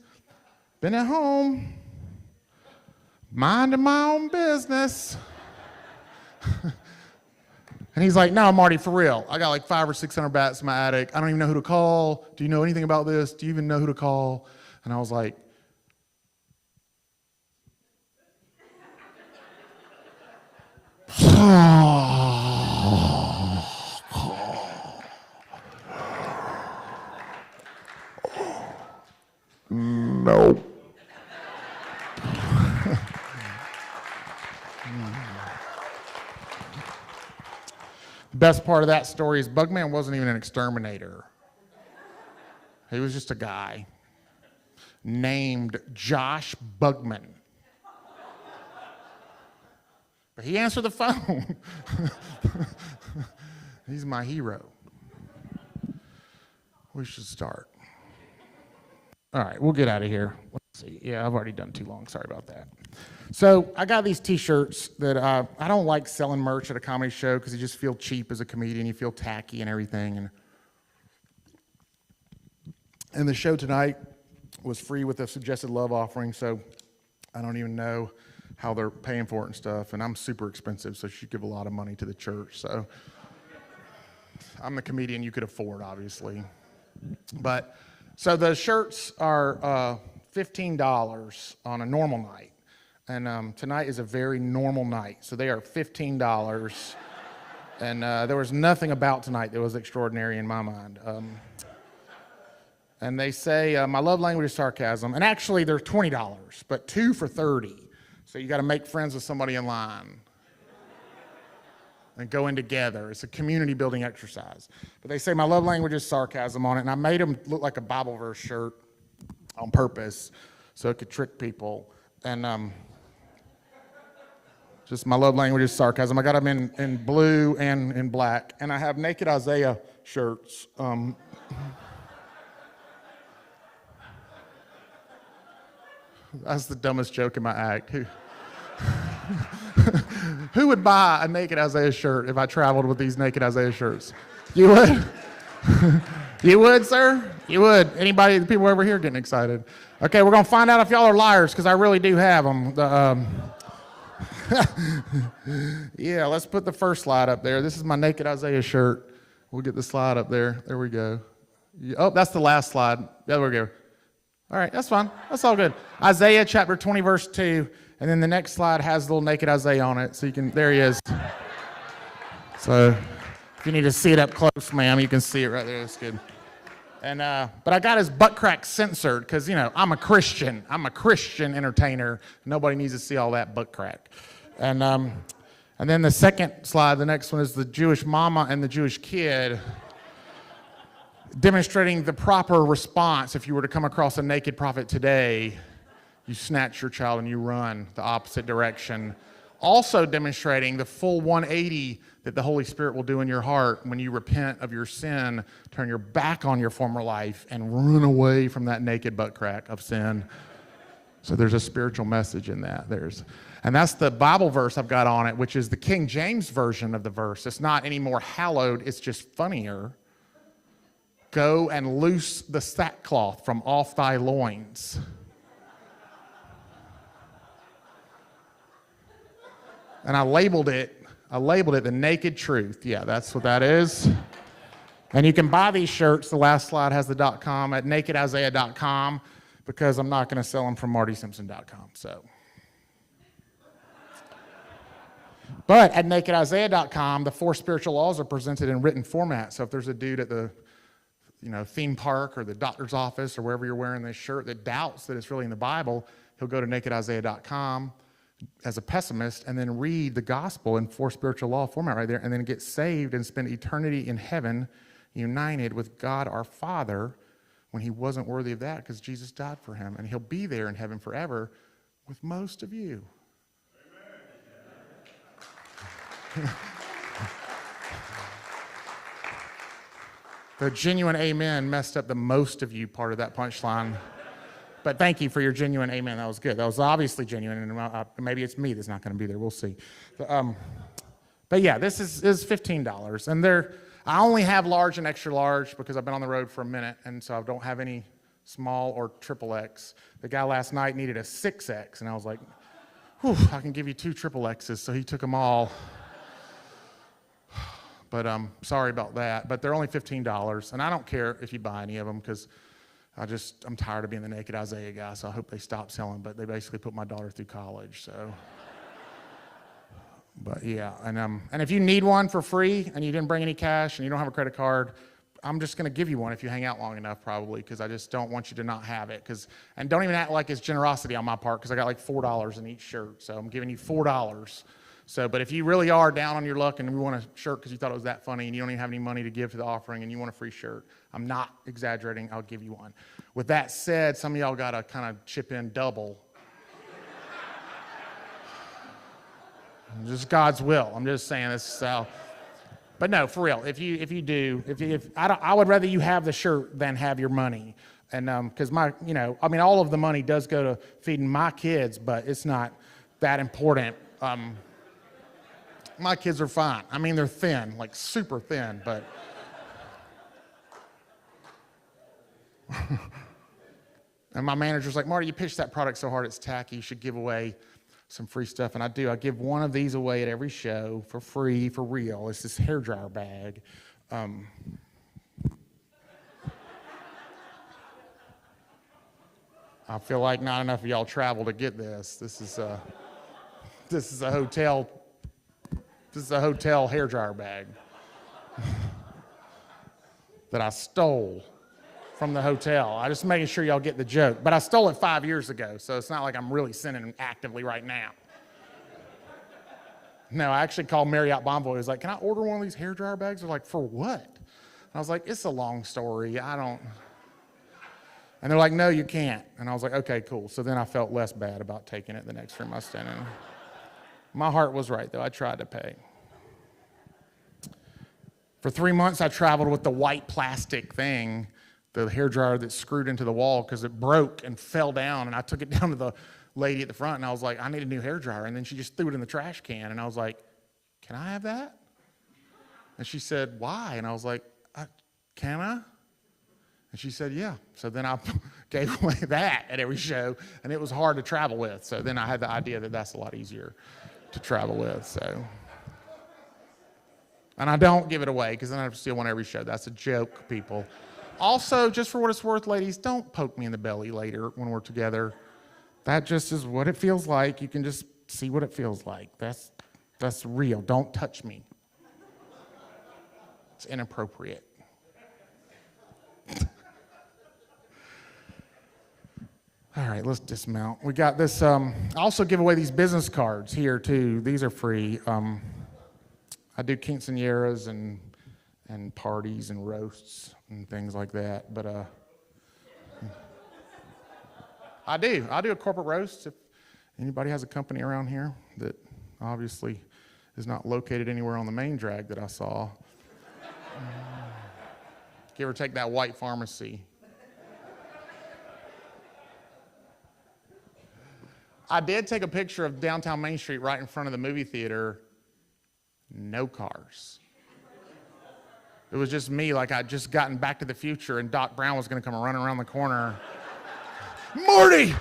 S8: been at home, minding my own business. And he's like, no, Marty, for real. I got like 500 or 600 bats in my attic. I don't even know who to call. Do you know anything about this? Do you even know who to call? And I was like, no. The best part of that story is Bugman wasn't even an exterminator. He was just a guy named Josh Bugman. But he answered the phone. He's my hero. We should start. All right, we'll get out of here. Let's see. Yeah, I've already done too long. Sorry about that. So I got these T-shirts that I don't like selling merch at a comedy show because you just feel cheap as a comedian. You feel tacky and everything. And the show tonight was free with a suggested love offering, so I don't even know how they're paying for it and stuff. And I'm super expensive, so you give a lot of money to the church. So I'm the comedian you could afford, obviously. But so the shirts are $15 on a normal night. And tonight is a very normal night. So they are $15. And there was nothing about tonight that was extraordinary in my mind. And they say, my love language is sarcasm. And actually, they're $20, but 2 for $30. So you got to make friends with somebody in line and go in together. It's a community building exercise. But they say my love language is sarcasm on it. And I made them look like a Bible verse shirt on purpose so it could trick people. And just my love language is sarcasm. I got them in blue and in black. And I have Naked Isaiah shirts. That's the dumbest joke in my act. Who would buy a Naked Isaiah shirt if I traveled with these Naked Isaiah shirts? You would? You would, sir? You would. Anybody, the people over here getting excited. Okay, we're going to find out if y'all are liars because I really do have them. Yeah, let's put the first slide up there. This is my Naked Isaiah shirt. We'll get the slide up there. There we go. Oh, that's the last slide. There we go. All right, that's fine. That's all good. Isaiah chapter 20, verse 2. And then the next slide has a little Naked Isaiah on it. So you can, there he is. So if you need to see it up close, ma'am, you can see it right there. That's good. And but I got his butt crack censored because, you know, I'm a Christian. I'm a Christian entertainer. Nobody needs to see all that butt crack. And then the second slide, the next one is the Jewish mama and the Jewish kid demonstrating the proper response if you were to come across a naked prophet today. You snatch your child and you run the opposite direction. Also demonstrating the full 180 that the Holy Spirit will do in your heart when you repent of your sin, turn your back on your former life, and run away from that naked butt crack of sin. So there's a spiritual message in that. And that's the Bible verse I've got on it, which is the King James version of the verse. It's not any more hallowed, it's just funnier. Go and loose the sackcloth from off thy loins. And I labeled it the naked truth. Yeah, that's what that is. And you can buy these shirts, the last slide has the .com, at nakedisaiah.com, because I'm not going to sell them from martysimpson.com. So, but at nakedisaiah.com, the 4 spiritual laws are presented in written format. So if there's a dude at the theme park or the doctor's office or wherever you're wearing this shirt that doubts that it's really in the Bible, he'll go to nakedisaiah.com as a pessimist and then read the gospel in 4 spiritual law format right there, and then get saved and spend eternity in heaven united with God our Father when he wasn't worthy of that because Jesus died for him. And he'll be there in heaven forever with most of you. The genuine amen messed up the most of you part of that punchline. But thank you for your genuine amen. That was good. That was obviously genuine, and maybe it's me that's not going to be there. We'll see. But yeah, this is $15, and I only have large and extra large because I've been on the road for a minute, and so I don't have any small or triple X. The guy last night needed a 6X, and I was like, whew, I can give you 2 triple X's, so he took them all. But sorry about that. But they're only $15, and I don't care if you buy any of them because I'm tired of being the Naked Isaiah guy, so I hope they stop selling. But they basically put my daughter through college, so. But yeah, and if you need one for free and you didn't bring any cash and you don't have a credit card, I'm just going to give you one if you hang out long enough, probably, because I just don't want you to not have it. And don't even act like it's generosity on my part, because I got like $4 in each shirt, so I'm giving you $4. So, but if you really are down on your luck and you want a shirt because you thought it was that funny and you don't even have any money to give to the offering and you want a free shirt, I'm not exaggerating, I'll give you one. With that said, some of y'all got to kind of chip in double. Just God's will. I'm just saying this. So, but no, for real. If you do, I would rather you have the shirt than have your money, and because all of the money does go to feeding my kids, but it's not that important. My kids are fine. I mean, they're thin, like super thin, but. And my manager's like, Marty, you pitched that product so hard it's tacky. You should give away some free stuff. And I do. I give one of these away at every show for free, for real. It's this hairdryer bag. I feel like not enough of y'all travel to get this. This is a hotel. This is a hotel hairdryer bag that I stole from the hotel. I'm just making sure y'all get the joke. But I stole it 5 years ago, so it's not like I'm really sending them actively right now. No, I actually called Marriott Bonvoy. I was like, can I order one of these hairdryer bags? They're like, for what? And I was like, it's a long story. And they're like, no, you can't. And I was like, okay, cool. So then I felt less bad about taking it the next room I stayed in. My heart was right, though. I tried to pay. For 3 months, I traveled with the white plastic thing, the hairdryer that's screwed into the wall because it broke and fell down. And I took it down to the lady at the front, and I was like, I need a new hairdryer. And then she just threw it in the trash can. And I was like, can I have that? And she said, why? And I was like, can I? And she said, yeah. So then I gave away that at every show, and it was hard to travel with. So then I had the idea that that's a lot easier to travel with. So, and I don't give it away because then I have to steal one every show. That's a joke, people. Also, just for what it's worth, ladies, don't poke me in the belly later when we're together. That just is what it feels like. You can just see what it feels like. That's real. Don't touch me. It's inappropriate. All right, let's dismount. We got this. I also give away these business cards here, too. These are free. I do quinceañeras and parties and roasts and things like that. But I do a corporate roast. If anybody has a company around here that obviously is not located anywhere on the main drag that I saw, give or take that white pharmacy. I did take a picture of downtown Main Street right in front of the movie theater. No cars. It was just me, like I'd just gotten Back to the Future and Doc Brown was gonna come running around the corner. Morty!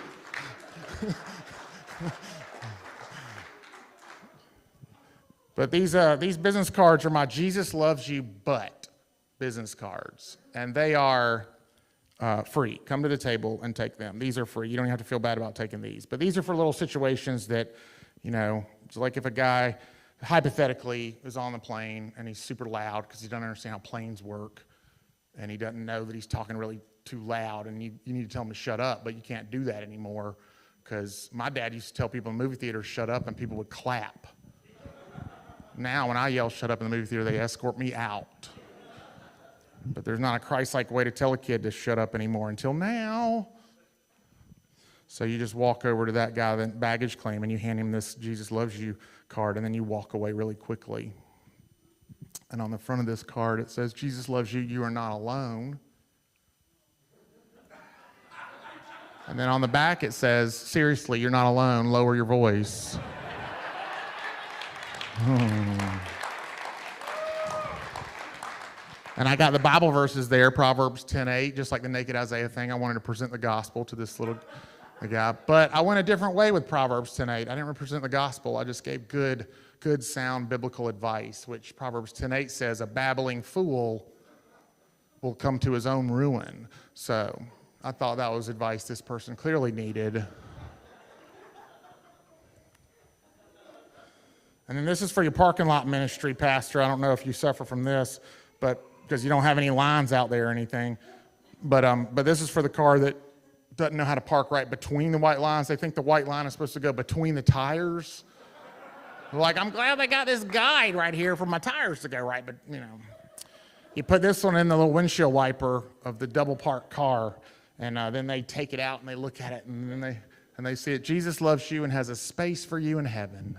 S8: But these business cards are my Jesus Loves You But business cards. And they are free. Come to the table and take them. These are free. You don't have to feel bad about taking these. But these are for little situations that, you know, it's like if a guy hypothetically is on the plane and he's super loud because he doesn't understand how planes work and he doesn't know that he's talking really too loud and you need to tell him to shut up, but you can't do that anymore because my dad used to tell people in movie theaters shut up and people would clap. Now when I yell shut up in the movie theater, they escort me out. But there's not a Christ-like way to tell a kid to shut up anymore until now. So you just walk over to that guy, that baggage claim, and you hand him this Jesus Loves You card, and then you walk away really quickly. And on the front of this card, it says, Jesus loves you, you are not alone. And then on the back, it says, seriously, you're not alone, lower your voice. And I got the Bible verses there, Proverbs 10:8, just like the naked Isaiah thing. I wanted to present the gospel to this little guy. But I went a different way with Proverbs 10:8. I didn't represent the gospel. I just gave good, sound biblical advice, which Proverbs 10:8 says, a babbling fool will come to his own ruin. So I thought that was advice this person clearly needed. And then this is for your parking lot ministry, Pastor. I don't know if you suffer from this, but because you don't have any lines out there or anything. But this is for the car that doesn't know how to park right between the white lines. They think the white line is supposed to go between the tires. Like, I'm glad they got this guide right here for my tires to go right, but you know. You put this one in the little windshield wiper of the double parked car, and then they take it out and they look at it, and then they see it. Jesus loves you and has a space for you in heaven.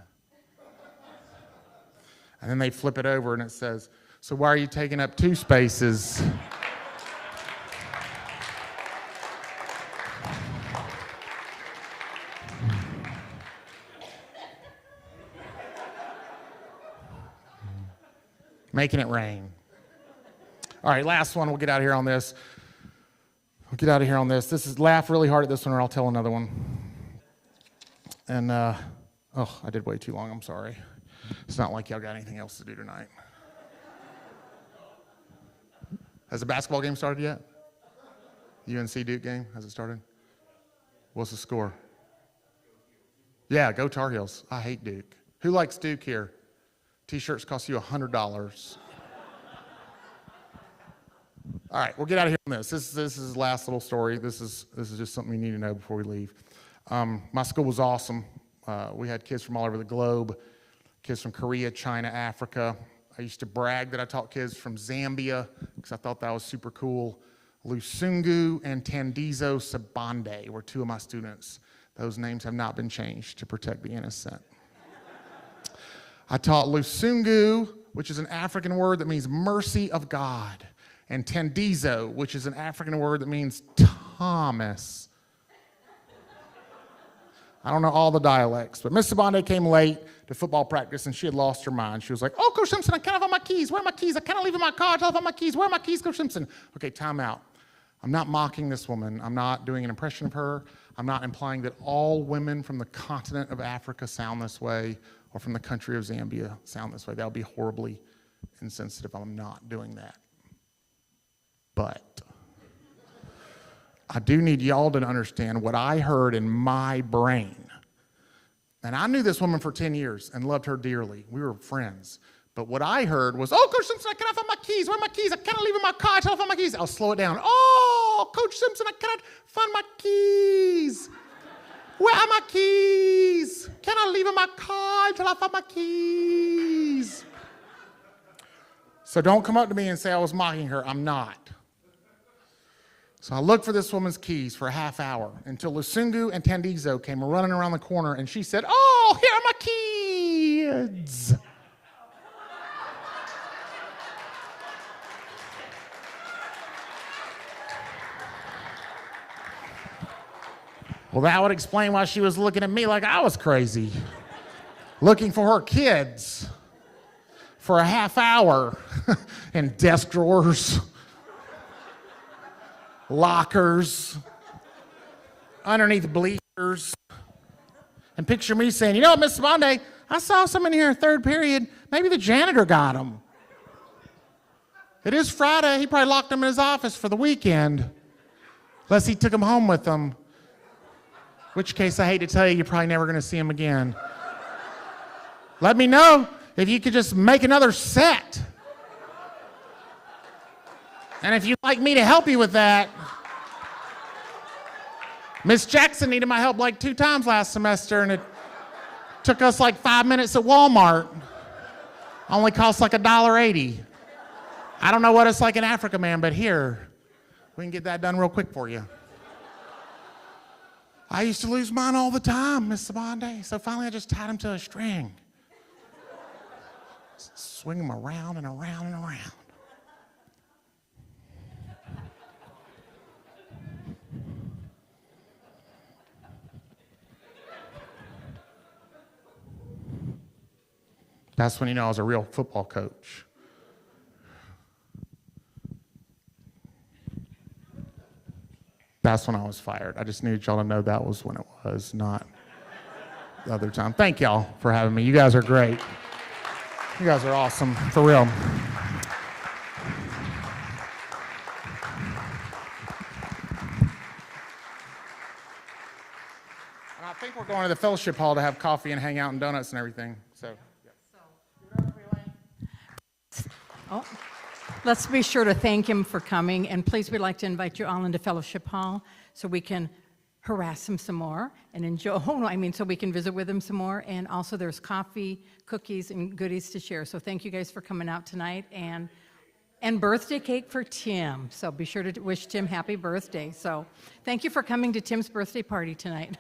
S8: And then they flip it over and it says, so why are you taking up 2 spaces? Making it rain. All right, last one. We'll get out of here on this. This is laugh really hard at this one or I'll tell another one. And, I did way too long. I'm sorry. It's not like y'all got anything else to do tonight. Has the basketball game started yet? UNC Duke game, has it started? What's the score? Yeah, go Tar Heels. I hate Duke. Who likes Duke here? T-shirts cost you $100. All right, we'll get out of here on this. This is the last little story. This is just something you need to know before we leave. My school was awesome. We had kids from all over the globe, kids from Korea, China, Africa. I used to brag that I taught kids from Zambia because I thought that was super cool. Lusungu and Tandizo Sabande were 2 of my students. Those names have not been changed to protect the innocent. I taught Lusungu, which is an African word that means mercy of God, and Tandizo, which is an African word that means Thomas. I don't know all the dialects, but Miss Sabande came late to football practice and she had lost her mind. She was like, oh, Coach Simpson, I can't have my keys. Where are my keys? I can't leave in my car. I don't have my keys. Where are my keys, Coach Simpson? Okay, time out. I'm not mocking this woman. I'm not doing an impression of her. I'm not implying that all women from the continent of Africa sound this way or from the country of Zambia sound this way. That would be horribly insensitive. I'm not doing that. But I do need y'all to understand what I heard in my brain. And I knew this woman for 10 years and loved her dearly. We were friends. But what I heard was, oh, Coach Simpson, I cannot find my keys. Where are my keys? I cannot leave in my car. I cannot find my keys. I'll slow it down. Oh, Coach Simpson, I cannot find my keys. Where are my keys? Can I leave in my car until I find my keys? So don't come up to me and say I was mocking her. I'm not. So I looked for this woman's keys for a half hour until Lusungu and Tandizo came running around the corner and she said, oh, here are my kids. Well, that would explain why she was looking at me like I was crazy. Looking for her kids for a half hour in desk drawers, lockers, underneath bleachers. And picture me saying, you know what, Miss Sabande, I saw some in here in third period. Maybe the janitor got them. It is Friday. He probably locked them in his office for the weekend. Unless he took them home with him. Which case, I hate to tell you, you're probably never going to see him again. Let me know if you could just make another set. And if you'd like me to help you with that, Miss Jackson needed my help like 2 times last semester, and it took us like 5 minutes at Walmart. Only cost like $1.80. I don't know what it's like in Africa, man, but here, we can get that done real quick for you. I used to lose mine all the time, Miss Sabande, so finally I just tied him to a string. Swing him around and around and around. That's when you know I was a real football coach. That's when I was fired. I just needed y'all to know that was when it was, not the other time. Thank y'all for having me. You guys are great. You guys are awesome, for real. And I think we're going to the fellowship hall to have coffee and hang out and donuts and everything. So.
S9: Oh, let's be sure to thank him for coming, and please, we'd like to invite you all into Fellowship Hall so we can harass him some more and enjoy, so we can visit with him some more, and also there's coffee, cookies, and goodies to share. So thank you guys for coming out tonight, and birthday cake for Tim, so be sure to wish Tim happy birthday. So thank you for coming to Tim's birthday party tonight.